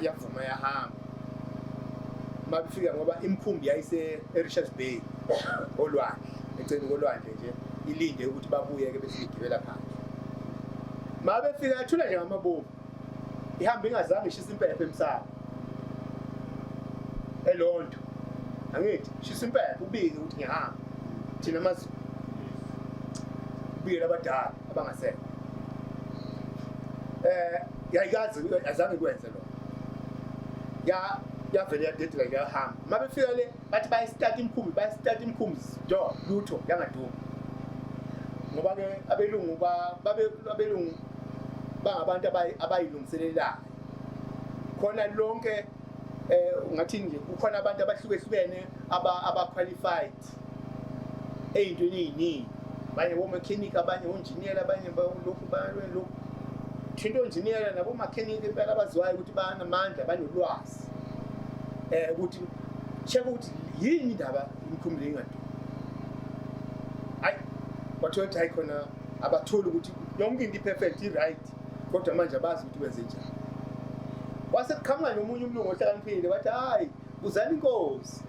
yavuma yahamba mabifika ngoba imkhumbi yayise eRichards Bay olwandle eceleni kolwandle nje ilinde ukuthi babuye ke bese igibela phansi mabefika yathula nje ngamabomu ihamba ingazange ishisa impepho emsamo eLondo angithi shisa impepho ubike ukuthi ngiyahamba thina mazi ubike labadala abangasekho yayikazi azange kwenze lo yavele yadedela yahamba mabefika le bathi bayistart imkhumbi do lutho yangaduma ngoba ke abelungu bangabantu abayilungiselelayo khona lonke ngathi nje kukhona abantu abahlukehlukene aba-qualified ey'ntweni ey'ningi abanye bo-mechanic abanye o-engineer abanye lokhu thinto engineer nabo-mechanic impela abaziwayo ukuthi banamandla banolwazi ukuthi check ukuthi yini indaba imkhumbi engaduma hayi kwathiwa ukuthi hayi khona abatholi ukuthi yonke into i-perfect i-right kodwa manje abazi ukuthi wenze njani wasekuqhamuka nomunye umlungu ohlakaniphile wathi hayi buzani inkosi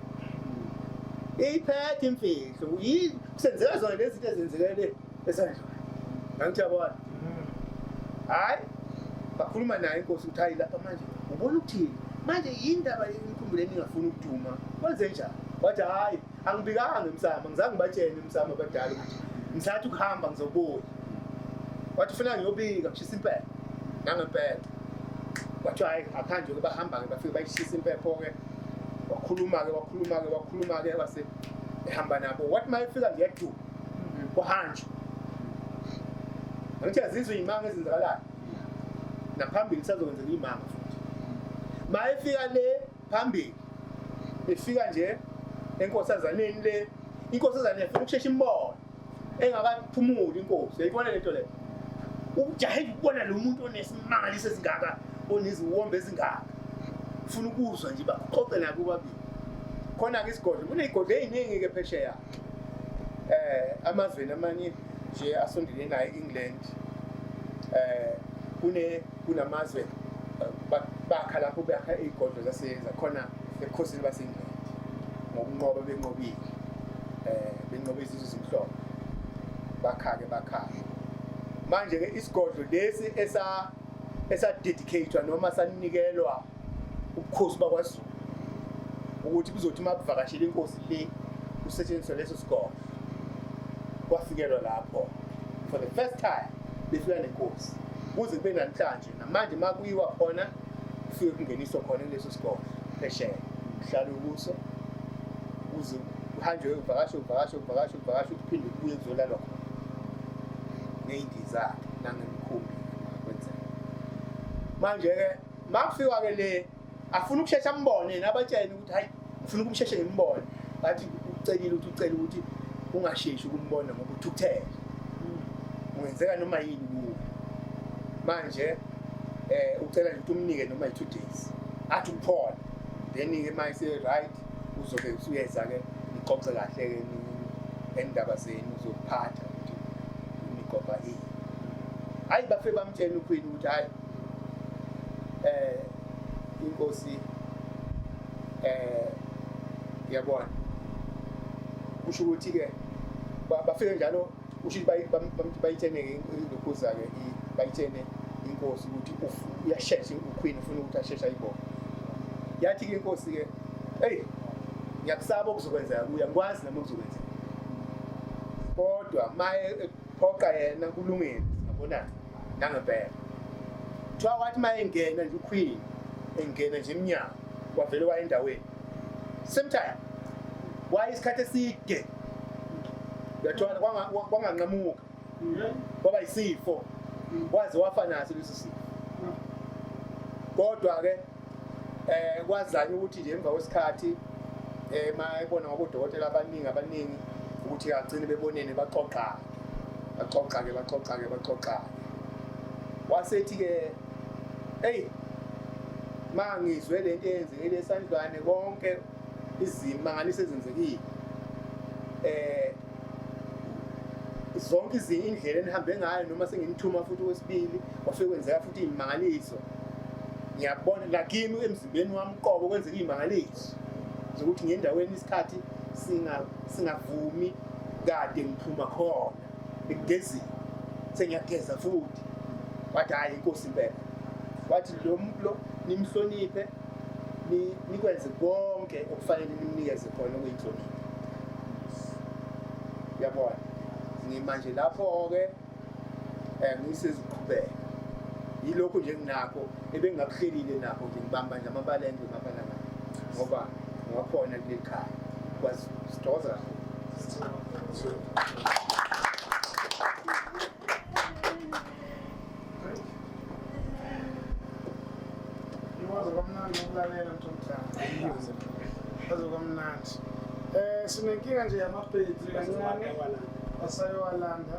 iphethe imfihlo kusenzeka zona lezi zinto ezenzekele esandlweni angithi yabona hayi bakhuluma naye inkosi ukuthi hayi lapha manje ubona ukuthini manje yindaba imkhumbi engafuni ukuduma kwenze njani wathi hayi angibikanga emsamo ngizange ngibatshene emsamo abadala ukuthi ngisathi ukuhamba ngizobuya wathi ufuna ngiyobika ngishisa impepho nangempepho wathi hayi akanje ke bahamba ke bafike bayishisa impepho-ke wakhuluma-ke wase ehamba nabo wathi uma efika ngiyaduma kuhanjwa angithi azizwe iy'manga ezenzakalayo naphambili kusazokwenzeka iy'manga futhi ma efika le phambili efika nje enkosazaneni le inkosazane yafuna ukushesha imbona engakaphumuli inkosi yayibona lento leyo ujahile ukubona lo muntu onesimangaliso esingaka oneziwombe ezingaka ufuna ukuzwa nje baxoxe nabo babili khona-ke isigodlo kuney'godlo ey'ningi-ke phesheya amazweni amanye nje asondele nayo England kunamazwe bakha lapho bakha iy'godlo zakhona ebukhosini base-England ngokunqoba benqobile benqobe izizwe zimhlophe bakha-ke manje-ke isigodlo lesi esadedicatwa noma sanikelwa ubukhosi bakwaZulu ukuthi kuzothi uma kuvakashela inkosi le kusetshenziswa leso sigodlo kwafikelwa lapho for the first time befika nenkosi kuze kube namhlanje namanje uma kuyiwa khona kufike kungeniswa khona kuleso sigodlo phesheya kuhlale kuso kuze kuhanjwe uvakashe kuphinde kubuye kuzolalwa khona ngey'ndiza nangemkhumbi kwenzeka manje-ke makufika-ke le afuna ukushesha mbone nabatshene ukuthi hayi ufuna ukumsheshe ngimbone bathi ucelile ukuthi ungasheshi ukumbona ngoba uthukuthele ungenzeka noma yini kuwe manje ucela nje ukuthi umnike noma yi-2 days athi ukuphola then-ke uma ise-right uzobe usuyeza-ke nixoxe kahle-ke endaba zenu uzokuphatha ukuthi niqoqa ini hayi bafike bamtshela uQueen ukuthi hayi inkosi yabona kusho ukuthi-ke bafike njalo kusho ukuthi bayitshene-ke lokhuza-ke bayitshene inkosi ukuthi uyashesha uQueen ufuna ukuthi asheshe ayibone yathi-ke inkosi-ke eyi ngiyakusaba okuzokwenzeka kuya ngikwazi nami okuzokwenzeka kodwa ma ephoqa yena kulungile singabonani nangempela kuthiwa wathi ma engena nje uQueen engena nje emnyango wavele waya endaweni same time wayesikhathi eside uyathola kwanganqamuka kwaba yisifo waze wafa naso leso sifo kodwa-ke kwazanye ukuthi nje emva kwesikhathi ma ebona ngabodokotela abaningi ukuthi agcine bebonene baxoxa-ke wasethi-ke eyi ma ngizwe le nto eyenzekile esandlwane konke izimangaliso ezenzekile zonke izindlela enihambe ngayo noma senginithuma futhi okwesibili wafike kwenzeka futhi imangaliso ngiyabona lakimi emzimbeni wami qobo kwenzeka imangaliso zokuthi ngendaweni isikhathi singavumi kade ngiphuma khona ngigezile sengiyageza futhi wathi hayi inkosi impela wathi lo muntu lo nimhloniphe nikwenze konke okufanele nimnikeze khona okuyinhlonipho yabona ngimanje lapho ke ngisiziqhubeka yilokho nje nginakho ebengakuhlelile nakho nje ngibamba nje amabalenge ngapha ngoba ngakhona kule khaya kwazi sidoza Kamnandi ukulalela Mthomhlanga. Azokamnandi. Sinenkinga nje yamabhedri kancane asayowalanda.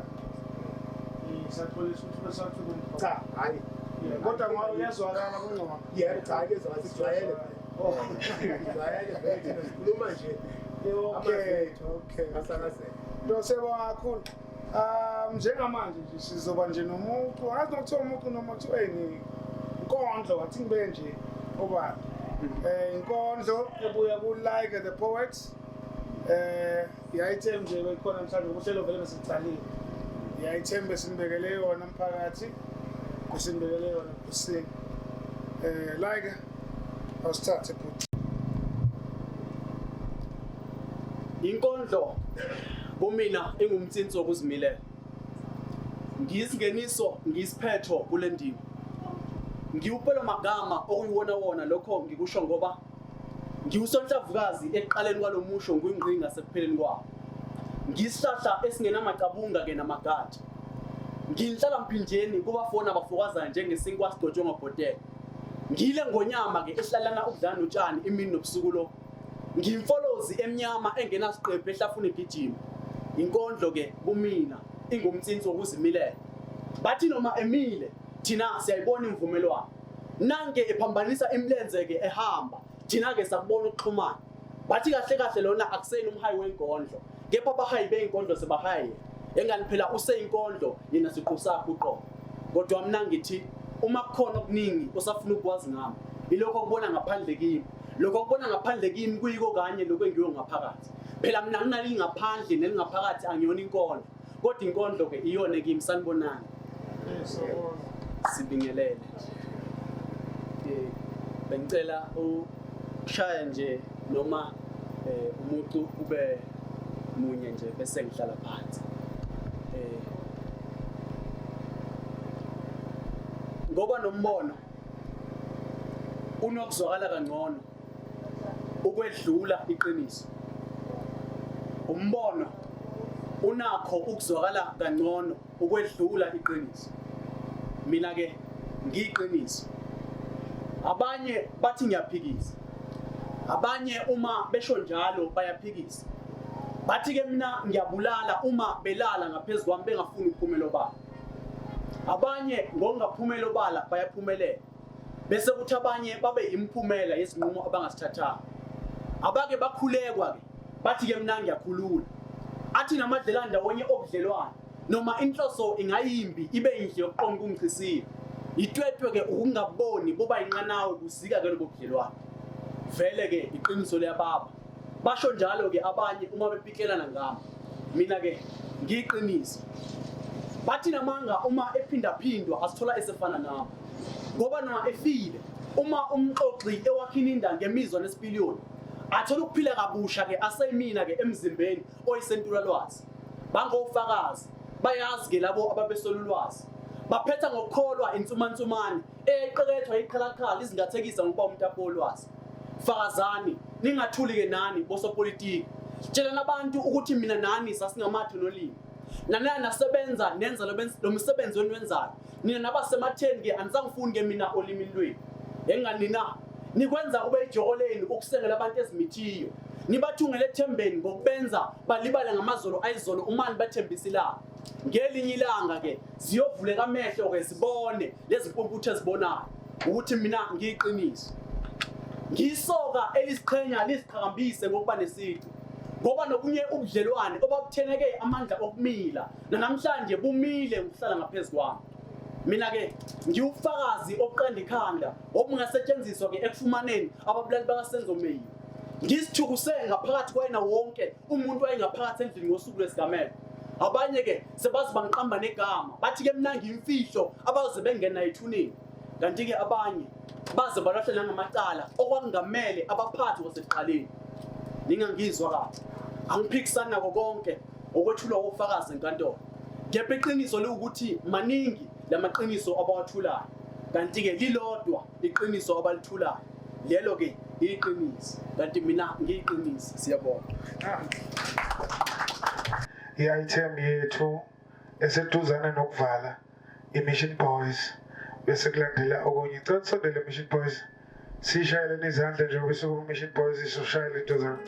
Isatholisa ukuthi besathu cha hayi kodwa ngoba uyazwakala kungcono. yebo cha kezwa sijwayele jwayele vele sikhuluma nje Okay. asakaze Ndoseba kakhulu. Njengamanje nje sizoba nje nomuntu, angazi nokuthiwa umuntu noma kuthiwa inkondlo wathi ngibe nje obani. Inkondlo ebuya ku Like the Poets. I-item nje bekhona mhlawumbe uhlelo vele besicalile. I-item besimbekele yona umphakathi. Besimbekele yona kusini. Like awusithathe futhi. Inkondlo bomina engumtsinsi wokuzimilela. Ngiyisingeniso ngiyisiphetho kule ndima. Ngiwuphelo magama okuyiwona wona lokho ngikusho ngoba ngiwusonhlavukazi eqaleni kwalomusho ngwingqinga sekupheleni kwawo. Ngisihlahla esingenamacabunga ke namagadi. Ngihlala mphinjeni kubafona abafokazana njengesinkwa sidotshwe ngobhotela. Ngile ngonyama ke esihlalana ukudlana notshani imini nobusuku lo. Ngimfolozi emnyama engenasiqephe ehlafuna igijima. Inkondlo ke kumina ingumtsinsi wokuzimilela. Bathi noma emile thina siyayibona imvumelwano. Nanke ephambanisa imilenze ke ehamba. Thina ke sakubona ukuxhumana. Bathi kahle kahle lona akuseni umhayi wenkondlo. Kepha abahayi beinkondlo sebahaye. Engani phela useyinkondlo yena siqusakho uqobo. Kodwa mina ngithi uma kukhona okuningi osafuna ukwazi ngami, ilokho okubona ngaphandle kimi. Lokho okubona ngaphandle kimi kuyiko kanye lokho engiyo ngaphakathi. Phela mina nginali ngaphandle nelingaphakathi angiyona inkondlo. Kodwa inkondlo ke iyona kimi sanibonana. Sibingelele. Bengicela ushaya nje noma umuntu ube munye nje bese ngihlala phansi. Ngoba nombono unokuzwakala kangcono ukwedlula iqiniso. Umbono unakho ukuzwakala kangcono ukwedlula iqiniso. Mina ke ngiyiqiniso. Abanye bathi ngiyaphikisa. Abanye uma besho njalo bayaphikisa. Bathi ke mina ngiyabulala uma belala ngaphezulu kwami bengafuni ukuphumela obala. Abanye ngokungaphumela obala bayaphumelela. Bese kuthi abanye babe imphumela yesinqumo abangasithathanga. Abake bakhulekwa ke bathi ke mina ngiyakhulula. Athi namadlela ndawonye obudlelwane noma inhloso ingayimbi ibe inhle yokuqonqa umchisile. Itwetwe ke ukungaboni boba inqanawe kuzika ke lobudlelwane. Vele ke iqiniso liyababa. Basho njalo ke abanye uma bepikelana ngami. Mina ke ngiyiqiniso. Bathi namanga uma ephindaphindwa asithola esefana nami. Ngoba noma efile uma umxoxi ewakhininda ngemizwa nesipiliyoni athola ukuphila kabusha ke aseyimina ke emzimbeni oyisentula lwazi. Bangofakazi bayazi ke labo ababesolulwazi. Baphetha ngokukholwa insumansumane eqekethwa iqhalaqhala izingathekisa ngokuba umtapo olwazi. Fakazani ningathuli ke nani bosopolitiki. Tshela nabantu ukuthi mina nani sasingamathu nolimi. Nana nasebenza nenza lo msebenzi wenzayo. Nina nabasematheni ke anisangifuni ke mina olimini lwenu. Enganina nikwenza kube ijokoleni ukusengela abantu ezimithiyo. Nibathungele ethembeni ngokubenza balibala ngamazolo ayizolo umani bathembisila. Ngelinye ilanga ke siyovuleka amehlo ke sibone lezi mpumputhe ezibonayo ukuthi mina ngiyiqiniso. Ngisoka elisiqhenya lisiqhakambise ngokuba nesici. ngoba nobunye ubudlelwane obabutheneke amandla okumila namhlanje bumile ukuhlala ngaphezulu kwami. Mina ke ngiyufakazi oqanda ikhanda obungasetshenziswa ke ekufumaneni ababulali bakaSenzomeyi. Ngisithukuse ngaphakathi kwayena wonke umuntu wayengaphakathi endlini ngosuku lwesigameko. Abanye ke sebazi bangiqamba negama bathi ke mina ngiyimfihlo abaze bengena ethuneni. Kanti ke abanye baze balahlela ngamacala okwangamele abaphathi kwasekuqaleni. Ningangizwa kahle. Angiphikisana nako konke okwethulwa ofakazi enkantolo. Kepha iqiniso lokuthi maningi lamaqiniso abawathulayo. Kanti ke lilodwa iqiniso abalithulayo. Lelo ke iqiniso. Kanti mina ngiyiqiniso. Siyabonga. I-item yethu eseduzane nokuvala i-Mission Boys bese kulandela okunye. Ngicela sondele Mission Boys sishayele izandla nje bese ku-Mission Boys isoshayela iduzane.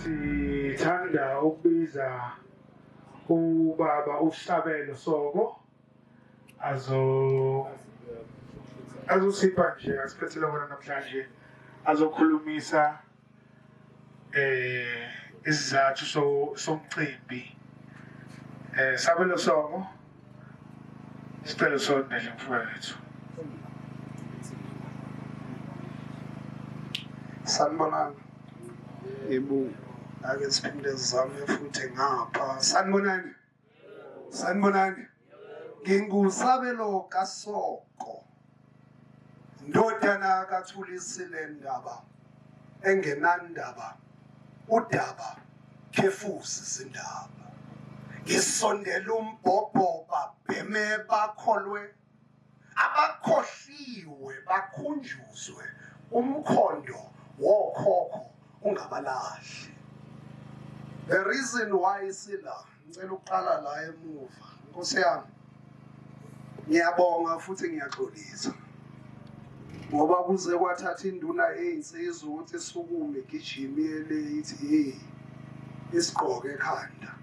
Sithanda ukubiza ubaba uSabelo Soko azosipha nje asiphethele wona namhlanje azokhulumisa isizathu somcimbi Sabelo Soko sicela sonke mfowethu. Sanibonani. Yebo. Ake siphinde sizame futhi ngapha. Sanibonani. Sanibonani. Ngingusabelo kaSoko. Ndodana kaThulisile Ndaba. Engenandaba. Udaba Khefusi Sindaba. Ngisondela umbhobho babheme bakholwe. Abakhohliwe bakhunjuzwe. Umkhondo wokhokho ungabalahli. The reason why sila ngicela ukuqala la emuva. Nkosi yami. Ngiyabonga futhi ngiyaxolisa. Ngoba kuze kwathatha induna eyinsizwa ukuthi sukume gijimele ithi hey isigqoke ekhanda.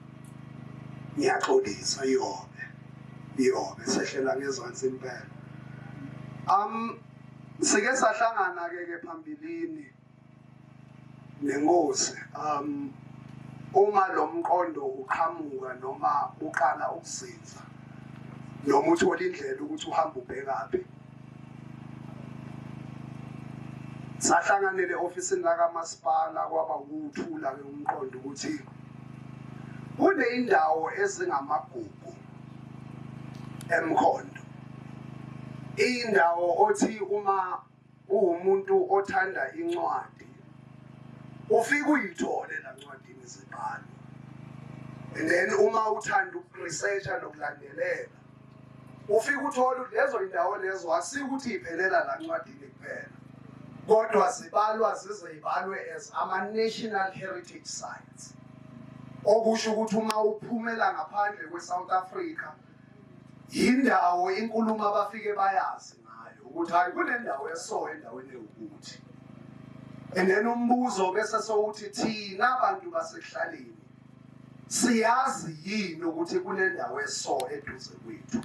Ngiyaxolisa iyobe sehlela ngezansi impela. Sike sahlangana ke phambilini nenkosi uma lo mqondo uqhamuka noma uqala ukuzinza noma uthola indlela ukuthi uhamba ubhekaphi. Sahlanganele ofisini la kamasipala kwaba ukuthula ke umqondo ukuthi kune indawo ezingamagugu eMkhondo. Indawo othi uma umuntu othanda incwadi ufika uyithole la ncwadini zibhalo. And then uma uthanda ukuresearcha nokulandelela ufika uthola lezo indawo lezo asikuthi iphelela la ncwadini kuphela. Kodwa zibalwa zibalwe as ama-national heritage sites. Okusho ukuthi uma uphumela ngaphandle kweSouth Africa indawo inkulumo abafike bayazi ngayo ukuthi hayi kunendawo eso endaweni ukuthi. And then umbuzo bese sowuthi thina abantu basekuhlaleni siyazi yini ukuthi kunendawo eso eduze kwethu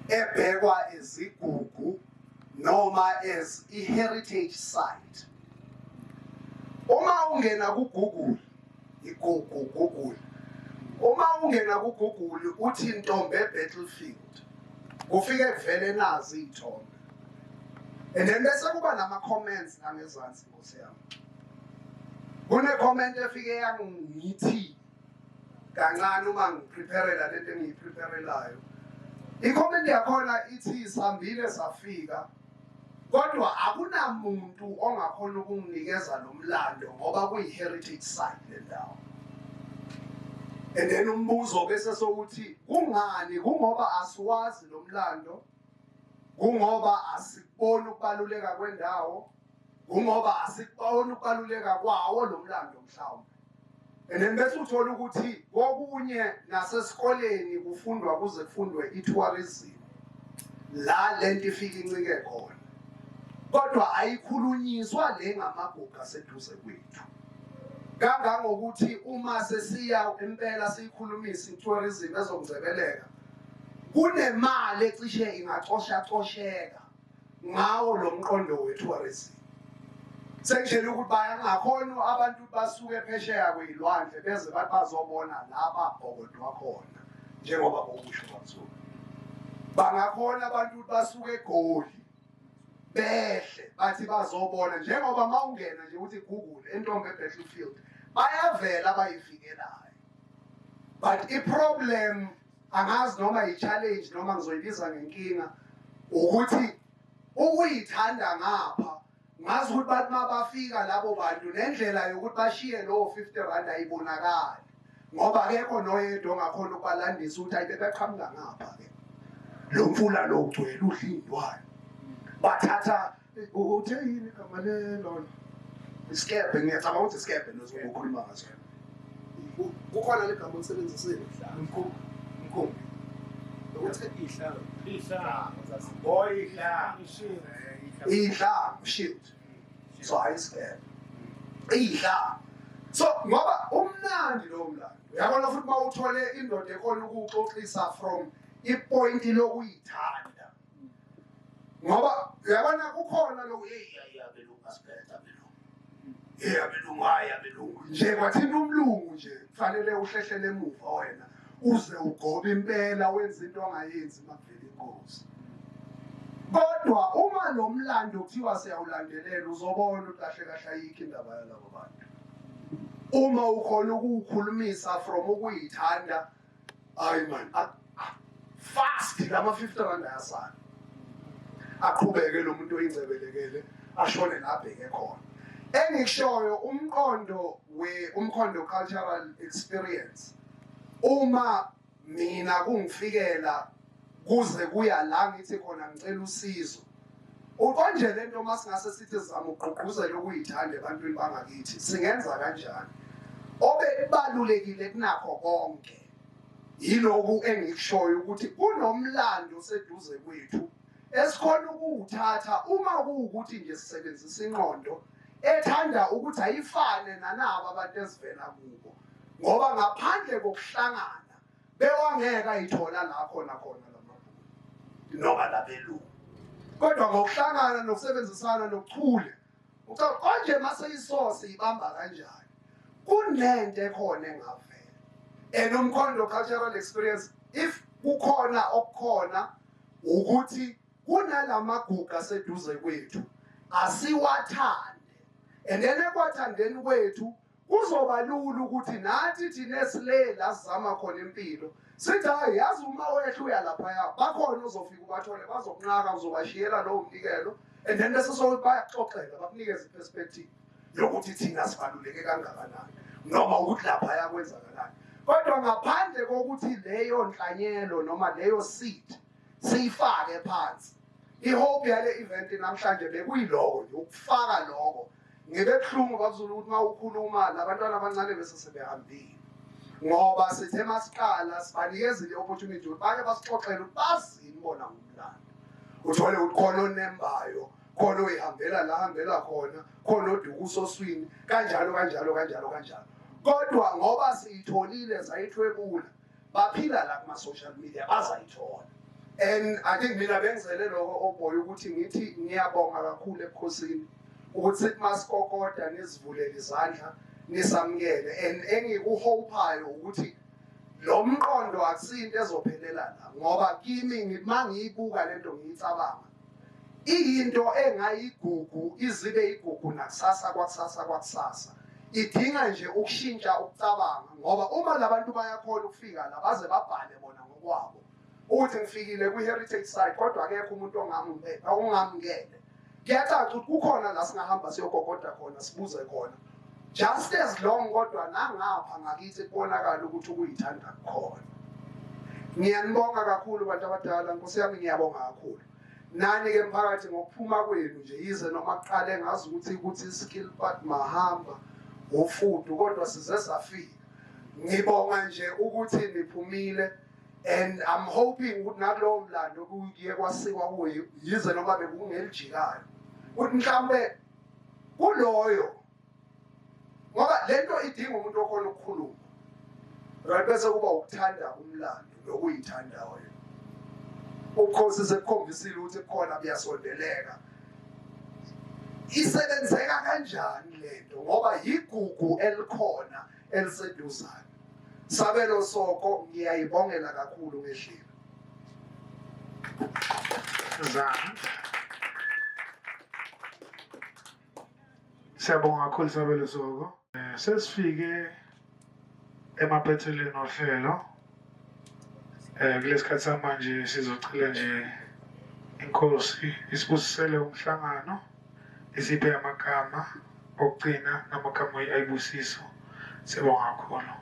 ebhekwa ezigugu noma as i-heritage site. Uma ungena ku-Google Google. Uma ungena ku-Google uthi Ntombe Battlefield. Kufike kuvele nazi iy'thombe. And then bese kuba nama-comments la ngezansi Nkosi yami. Kune-comment efike yangithi kancane uma ngiprepare lento engiyipreparelayo. I-comment yakhona ithi sihambile safika. Kodwa akunamuntu ongakhona ukunginikeza lo mlando ngoba kuyi-heritage site le ndawo. And then umbuzo bese sokuthi kungani kungoba asiwazi lo mlando, kungoba asikuboni ukubaluleka kwendawo, kungoba asikuboni ukubaluleka kwawo lo mlando mhlawumbe. And then bese uthola ukuthi kokunye nasesikoleni kufundwa kuze kufundwe i-tourism la lento ifika incike khona. Kodwa ayikhulunyiswa le ngamagugu aseduze kwethu. Kangangokuthi uma sesiya impela siyikhulumisa i-tourism ezongcebeleka kunemali ecishe ingaxosha-xosheka ngawo lo mqondo we-tourism. Sekutshela ukuthi bayangakhona abantu basuke phesheya kwey'lwandle beze bathi bazobona la babhokodwa khona njengoba bokusho kaMthulu. Bangakhona abantu basuke eGoli behle bathi bazobona njengoba mawungena nje uthi Google entombe eBattlefield bayavela abayifikelayo. But i-problem angazi noma i-challenge noma ngizoyibiza ngenkinga ukuthi ukuyithanda ngapha ngazi ukuthi bathi mabafika labo bantu nendlela yokuthi bashiye lowo 50 rand ayibonakali ngoba akekho noyedwa ongakhona ukubalandisa ukuthi ayibebeqhamuka ngapha ke lo mfula lo ugcwele udlindwayo bathatha uthe yini igama lelo iskebe ngiyacabanga ukuthi iskebe nozokhuluma ngaso kukhona legama olisebenzisile mkhulu ukuthi ihlangu shield so ayiskebe ihlangu so ngoba umnandi lo mlando uyabona futhi mawuthole indoda ekhona ukuxoxisa from ipoint lokuyithanda ngoba uyabona kukhona lo yabelungu asiphetha belungu yabelungu nje kwathinta umlungu nje kufanele uhlehlele emuva wena uze ugobe impela wenza into ongayenzi makuvela inkosi kodwa uma lo mlando kuthiwa siyawulandelela uzobona ukuthi kahle kahle ayikho indaba yalabo bantu uma ukhona ukukhulumisa from ukuyithanda hayi man fast lama 50 rand ayasala aqhubeke lo muntu oyingcebelekele ashone labheke khona engikushoyo umkhondo cultural experience uma mina kungifikela kuze kuya la ngithi khona ngicela usizo ukonje lento masingase sithi sizama ukugqugquzela ukuyithanda ebantwini bangakithi singenza kanjani obebalulekile kunakho konke yiloku engikushoyo ukuthi kunomlando seduze kwethu esikhona ukuwuthatha uma kuwukuthi nje sisebenzisa ingqondo ethanda ukuthi ayifane nanabo abantu esivela kubo ngoba ngaphandle kokuhlangana bewangeka ayithola la khona lamabhuku noma labelungu kodwa ngokuhlangana nokusebenzisana nokuchule ucathi konje mase isource ibamba kanjani kunento ekhona engavela umkhondo cultural experience if kukhona okukhona ukuthi kunalamagugu aseduze kwethu asiwathande and then ekwathandeni kwethu kuzoba lula ukuthi nathi thina esilela sizama khona impilo sithi hayi yazi uma wethu uyalapha bakhona uzofika ubathole bazokunqaka uzobashiyela lowo mnikelo and then bese bayaxoxela bakunikeza iperspective yokuthi thina sibaluleke kangakanani noma ukuthi lapha yakwenzakalani kodwa ngaphandle kokuthi leyo nhlanyelo noma leyo seed siyifake phansi ihope yale event namhlanje bekuyiloko nje ukufaka lokho ngibe buhlungu babuzulu ukuthi mawukhuluma labantwana abancane bese sebehambile ngoba sithe masiqala sibanikezile opportunity ukuthi baye basixoxele ukuthi bazini bona ngumlando uthole ukuthi khona onembayo khona oyihambela la hambela khona khona odukuso oswini kanjalo kodwa ngoba siyitholile zayithwebula baphila la kuma social media bazayithola and I think mina bengizele lokho oboy ukuthi ngithi ngiyabonga kakhulu ebukhosini ukuthi sithi masikokoda nizivulele izandla nisamukele and engikuhopayo ukuthi lo mqondo akusinto ezophelela la ngoba kimi mangiyibuka lento ngiyicabanga iyinto engayigugu izibe igugu nakusasa kwakusasa idinga nje ukushintsha ukucabanga ngoba uma labantu bayakhona ukufika la baze babhale bona ngokwabo ukuthi ngifikile kwi-heritage site kodwa akekho umuntu ongamngele kuyacaca ukuthi kukhona la singahamba siyogogoda khona sibuze khona just as long kodwa nangapha ngakithi kubonakala ukuthi ukuyithanda kukhona ngiyanibonga kakhulu bantu abadala nkosi yami ngiyabonga kakhulu nani-ke mphakathi ngokuphuma kwenu nje yize noma kuqale ngazi ukuthi skill part mahamba ufudu kodwa size safika ngibonga nje ukuthi niphumile and I'm hoping ukuthi nakulowo mlando kuye kwasikwa kuye yize noma bekungelijikayo ukuthi mhlawumbe kuloyo ngoba lento idinga umuntu okhona ukukhuluma right bese kuba ukuthanda umlando nokuyithanda wena ukhosi sekukhombisile ukuthi khona buyasondeleka isebenzeka kanjani lento ngoba yigugu elikhona eliseduzane sabelo soko ngiyayibongela kakhulu ngehlelo Siyabonga kakhulu Sabelo Soko. Sesifike emaphethelweni ohlelo. Kulesikhathi samanje sizocela nje inkosi isibusisele umhlangano isiphe amagama okugcina namagama ayibusiso. Siyabonga kakhulu.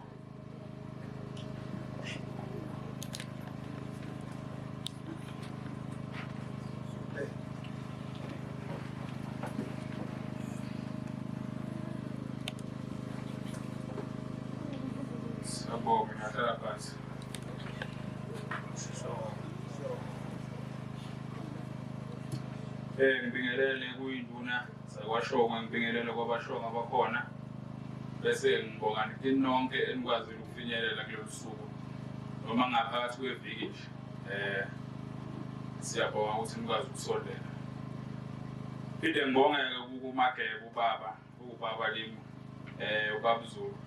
Sabonga ngahlala phansi. Ngibingelele kuyinduna zakwashonga, ngibingelele kwabashonga bakhona. Bese ngibonga kini nonke enikwazi ukufinyelela kulolu suku. Noma ngaphakathi kweviki nje. Siyabonga ukuthi nikwazi ukusondela. Phinde ngibongeke kuMageba ubaba limi ubaba Zulu.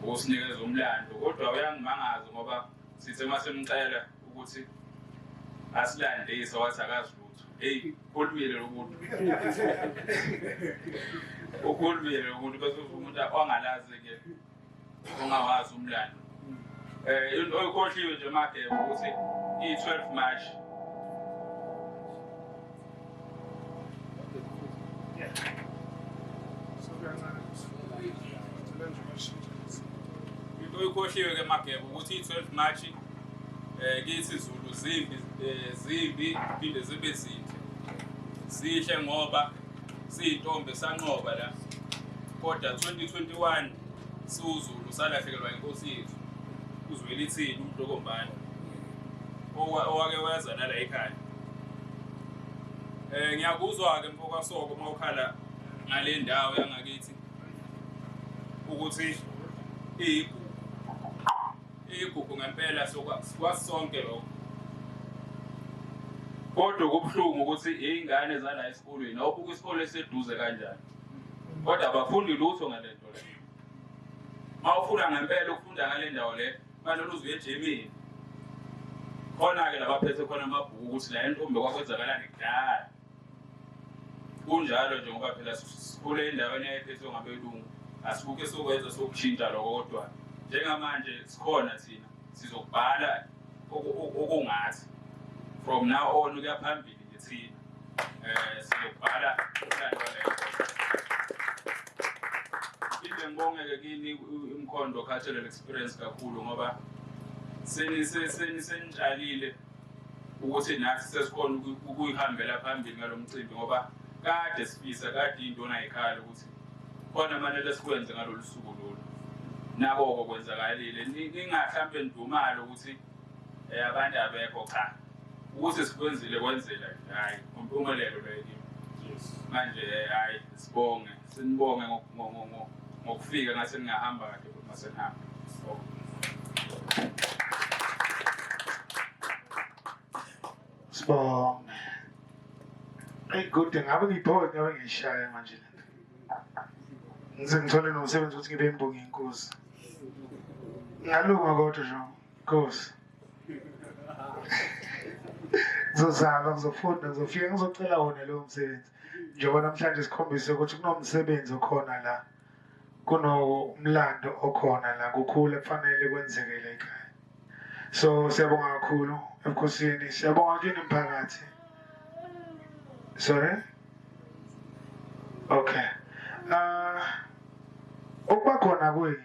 Ukusinikeza umlando kodwa uyangimangaza ngoba sithe masemcela ukuthi asilandise wathi akazi lutho. Hey, kulwile lokuthi. Ukulwile ukuthi bese umuntu ongalazi ke ongawazi umlando. Into oyikhohliwe nje Mageba ukuthi i12 March uyikhohliwe ke Mageba ukuthi i12 March kithi Zulu zimbi phinde zibe zinhle. Sihle ngoba siyintombi sanqoba la. Kodwa 2021 siwuZulu salahlekelwa inkosi yethu. Uzwele ithini uMdlokombane. Owake weza nala ekhaya. Ngiyakuzwa ke mfokasoko mawukhala ngale ndawo yangakithi ukuthi igugu ngempela sokwasonke lokho. Kodwa kubhlungu ukuthi izingane zala esikolweni awubuka isikole eseduze kanjani. Kodwa abafundi lutho ngalento le. Mawufuna ngempela ukufunda ngale ndawo le, manje uzuye eJemini. Khona ke labaphethe khona amabhuku ukuthi la intombi kwakwenzakalani kudala. Kunjalo nje ngoba phela sikhule endaweni eyayiphethwe ngabelungu. Asibuke sokwenza sokushintsha lokho kodwa njengamanje sikhona thina sizokubhala okungathi from now on ukuya phambili nje thina sizokubhala umlando leyo. Into ngibongeke kini Umkhondo Cultural Experience kakhulu ngoba senitshalile ukuthi nathi sesikhona ukuyihambela phambili ngalomcimbi ngoba kade sifisa kade indona ekhala ukuthi khona manje lesikwenze ngalolu suku lolu. Nako kwenzakalile ningahlambe ndumalo ukuthi abantu abekho cha ukuthi sikwenzile kwenzela hayi umpumelelo leyo. Yes manje hayi sibonge sinibonge ngokufika ngase ngahamba kade masenhamba. Sibonge. Good ngabe ngiphoqa ngabe ngishaya manje. Ngizengithole nomsebenzi ukuthi ngibe imbongi inkosi. Ngalunga kodwa nje inkosi. Ngizozama ngizofunda ngizofika ngizocela wona lo msebenzi. Njengoba namhlanje sikhombise ukuthi kunomsebenzi okhona la. Kunomlando okhona la kukhulu kufanele kwenzeke la ekhaya. So siyabonga kakhulu ebukhosini, siyabonga kini mphakathi. Sorry? Okay. Okubakhona kwenu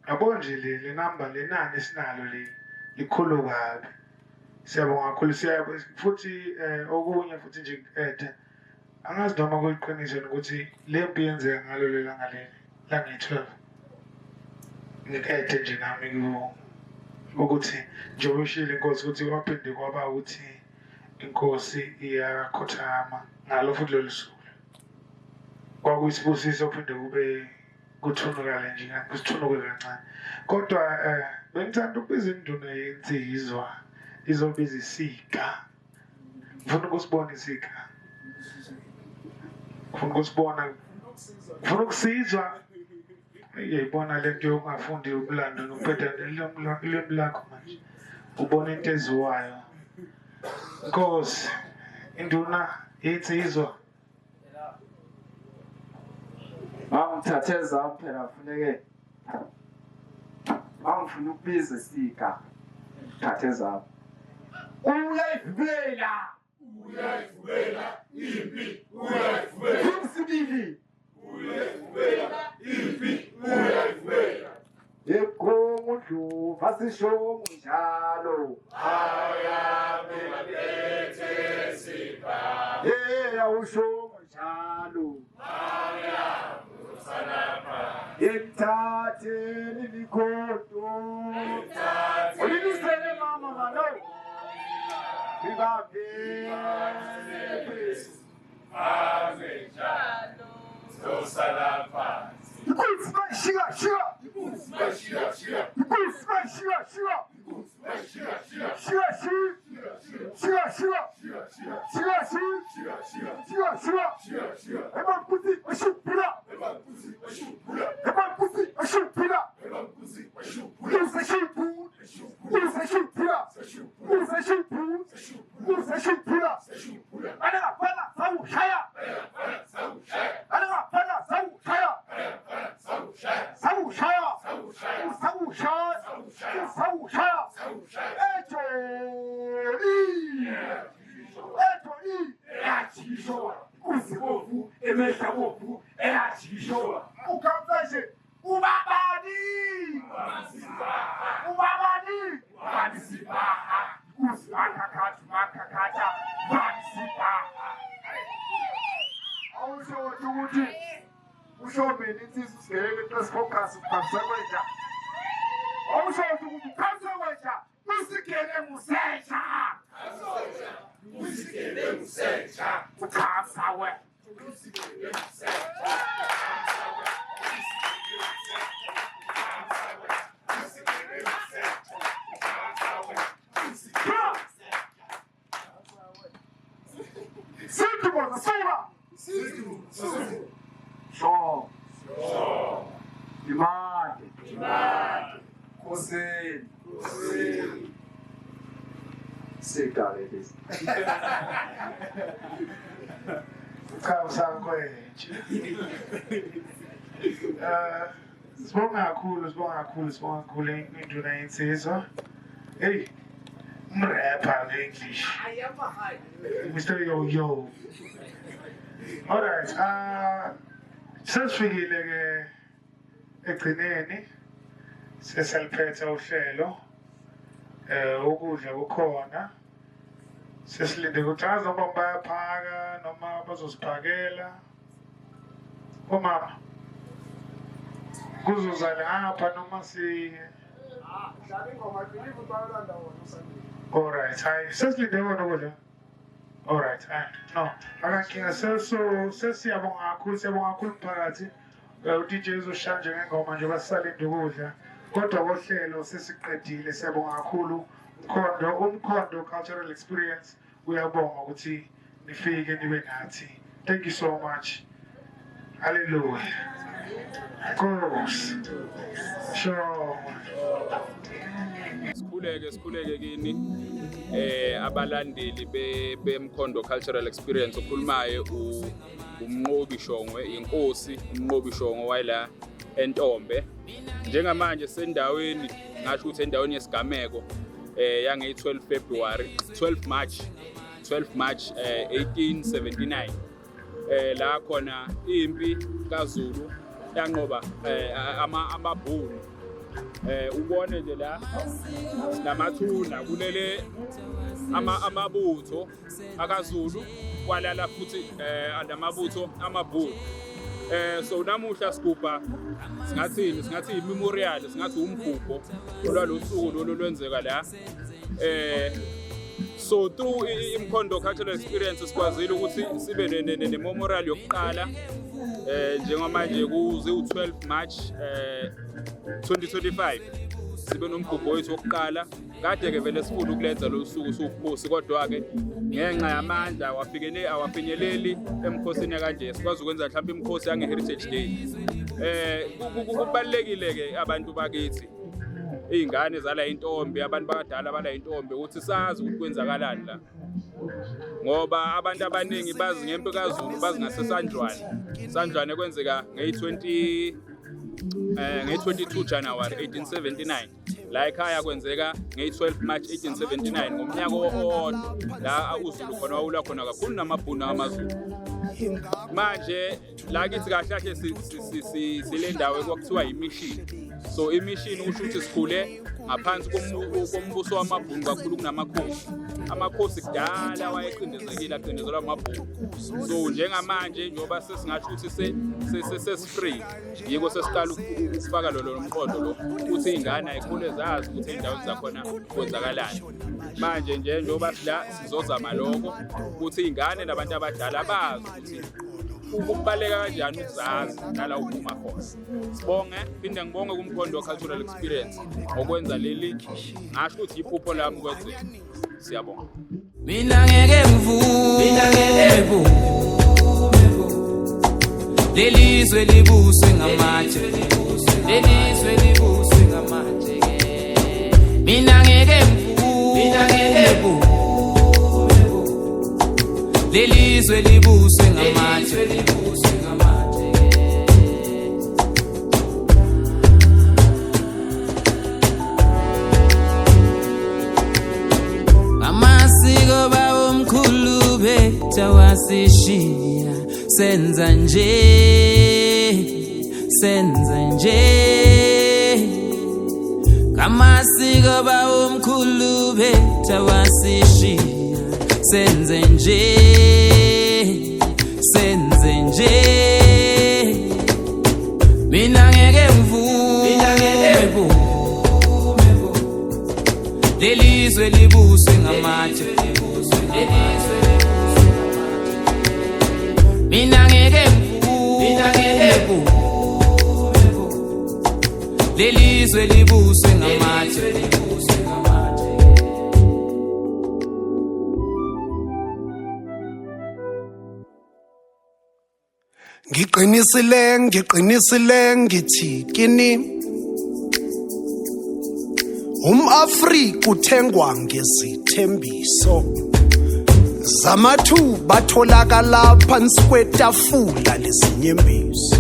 yabo nje le number lenani esinalo likhulu kabi. Siyabonga kakhulu futhi okunye futhi nje angazi noma kuyiqiniso ukuthi lempi yenzeka ngalo lelanga leli la nge-12 ngikhethe nje nami ukuthi nje ushilo inkosi ukuthi waphinde kwaba ukuthi inkosi iyakhothama ngalo futhi lolu suku. Kwakuyisibusiso phinde kube kuthunukale nje kusithunuke kancane. Kodwa bengithanda ukubiza induna yensizwa izobiza isika. Ngifuna ukusibona isika. Ngifuna ukusibona. Ngifuna ukusizwa. Uyayibona lento yokungafundi umlando nokuphetha ilimi lakho manje. Ubona into eziwayo. Nkosi induna yensizwa Ngithathe zami phela kufuneke angifuna ukubiza isika. Ngithathe zami. Uyayivela impi, uyayivela. Umsibili. Uyayivela impi, uyayivela. Yekho asisho njalo. Ayame maphethe sipa. Awusho njalo. Ayame usanapha. Yemthatheni imikodo. Ulinisele mama mano. Bibambe. Azenjalo. Zosalapha. Shira. Sibonga kakhulu induna yensizwa. Hey, mrapper English. Mr. Yo. All right. Sesifikile ke egcineni. Sesaliphethe uhlelo. Ukudla kukhona. Sesilinde ukuthi azoba bayaphaka noma bazosiphakela. Omama kuzoza lapha noma si all right, hayi sesilinde wona ukudla. All right, no akankinga sesiyabonga kakhulu mphakathi. uDJ uzoshaya njengengoma nje basalinde ukudla kodwa kohlelo sesiqedile. Siyabonga kakhulu umkhondo cultural experience. Uyabonga ukuthi nifike nibe nathi. Thank you so much. Hallelujah. Kosi. Sure. Sikhuleke kini abalandeli bemkhondo cultural experience okhulumayo umnqobi Shongwe inkosi umnqobi Shongwe wayila eNtombe. Njengamanje sendaweni ngasho ukuthi endaweni yesigameko yange 12 March 1879 la khona impi kaZulu yanqoba amabhunu. Ubone nje la sinamathuna kulele amabutho akaZulu kwalala futhi namabutho amabhunu. So namuhla sigubha singathi memorial, singathi umgubho olwalosuku lolu lwenzeka la. So through imkhondo cultural experience sikwazile ukuthi sibe ne-memorial yokuqala njengamanje kuze u12 March 2025 sibe nomgubho wethu wokuqala. Kade ke vele sifuna ukulenza lo suku sobukhosi kodwa ke ngenxa yamandla awafinyeleli emkhosini kanje sikwazi ukwenza mhlawumbe imikhosi yange Heritage Day. Kubalekile ke abantu bakithi izingane zala intombi abantu abadala bala intombi ukuthi sazi ukuthi kwenzakalani la. ngoba abantu abaningi bazi ngempi kaZulu bazi ngaseSandlwane. Sandlwane kwenzeka nge-22 January 1879 la ekhaya kwenzeka nge-12 March 1879 ngomnyaka owodwa la uZulu khona wawula khona kakhulu namabhunu amaZulu. Manje la kithi kahle sile ndawo kwakuthiwa imission. So imission usho ukuthi sikhule ngaphansi kombuso wamabhunu kakhulu kunamakhosi. Amakhosi kudala wayeqindezekile aqindezelwa amabhunu. So njengamanje njengoba sesingasho ukuthi sesifree yiko sesiqala ukufaka lo mqondo lo ukuthi ingane ayikhule zazi ukuthi indawo zakhona kwenzakalani. Manje nje njengoba sila sizozama lokho ukuthi ingane nabantu abadala bazi ukuthi ukubaleka kanjani ukuzazi nala uphuma khona. Sibonge phinde ngibonge kumkhondo cultural experience ngokwenza leli ngasho ukuthi iphupho lami kwenzeka. Siyabonga. Mina ngeke ngivume lelizwe libuswe ngamatshe lelizwe libuswe ngamatshe mina ngeke ngivume lelizwe libuswe ngamatshe amasiko bawo mkhulu betha wasishiya senza nje kamasiko bawo mkhulu betha wasishiya senze nje mina ngeke ngivume lelizwe libuswe ngamatshe mina ngeke ngivume lelizwe libuswe ngamatshe ngiqinisile ngithi kini Afrika uthengwa ngezithembiso zamathuba atholakala phansi kwetafula lezinyembezi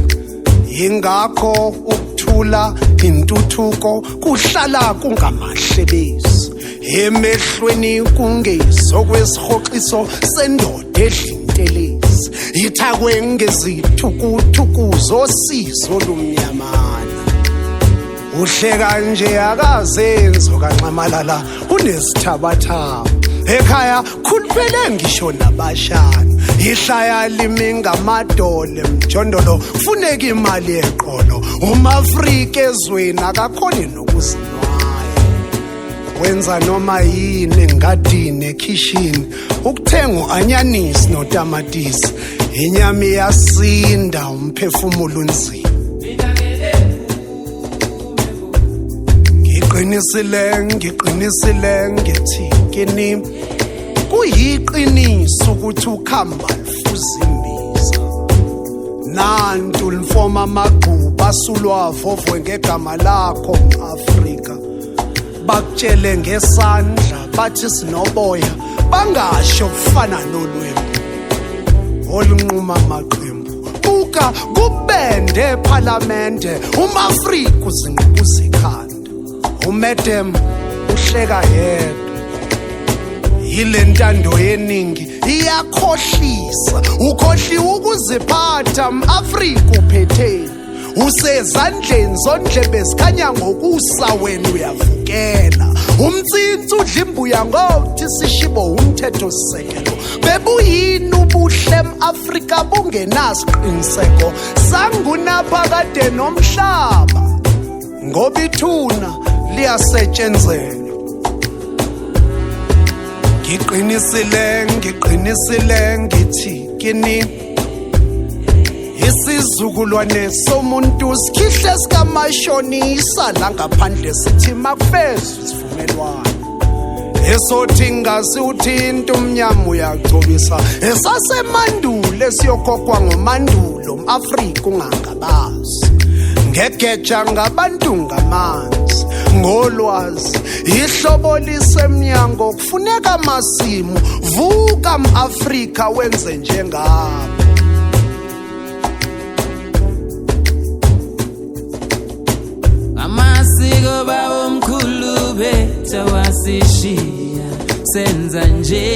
ingakho ukuthula intuthuko kuhlala kungamahlebezi emehlweni kungezokwesihoxiso sendoda edlintelezi ithakwe ngezithukuthuku zosizo lumnyamana uhleka nje akazenzo kancamalala unesithabathaba ekhaya khuluphele ngisho nabashana ihlaya limi ngamadole mjondolo funeka imali eqolo umAfrika ezweni akakhoni nokuzinwaya wenza noma yini engadini ekitchen ukuthenga uanyanisi notamatisi inyama iyasinda umphefumulo unzima ngiqinisile ngithi kini kuyiqiniso ukuthi ukhamba lifuza imbiza nantu lifoma amagquba asulwa vovwe ngegama lakho mAfrika bakutshele ngesandla bathi sinoboya bangasho kufana nolwembu olunquma amaqembu buka kubende eParliamente umAfrika uzinqubuza ikhanda uMadam uhleka yedwa yile ntando yeningi iyakhohlisa ukhohliwe ukuziphatha mAfrika uphetheni usezandleni zondlebe zikhanya ngokusa wena uyavukela umtsinsi udla imbuya ngokuthi sishibo umthetho sisekelo bebuyini ubuhle mAfrika bungenasiqiniseko sangunaphakade nomhlaba ngoba ithuna liyasetshenzelwa ngiqinisile ngithi kini isizukulwane somuntu sikhihle sikamashonisa la ngaphandle sithi makufezwe isivumelwano esothi ngasi uthinta umnyama uyagcobisa esasemandulo esiyokhokhwa ngomandulo umAfrika ungangabazi ngegeja ngabantu ngamanzi ngolwazi ihlobo lisemnyango kufuneka amasimu vuka mAfrika wenze njengabo amasiko bawo mkhulu betha wasishiya senza nje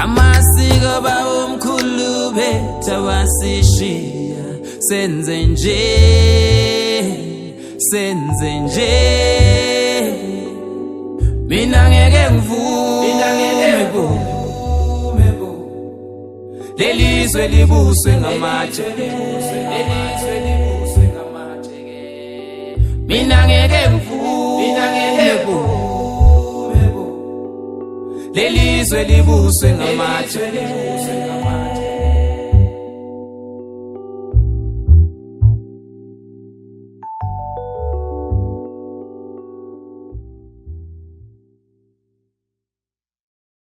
amasiko bawo mkhulu betha wasishiya senze nje mina ngeke ngivume bo lelizwe libuswe ngamatshe mina ngeke ngivume bo lelizwe libuswe ngamatshe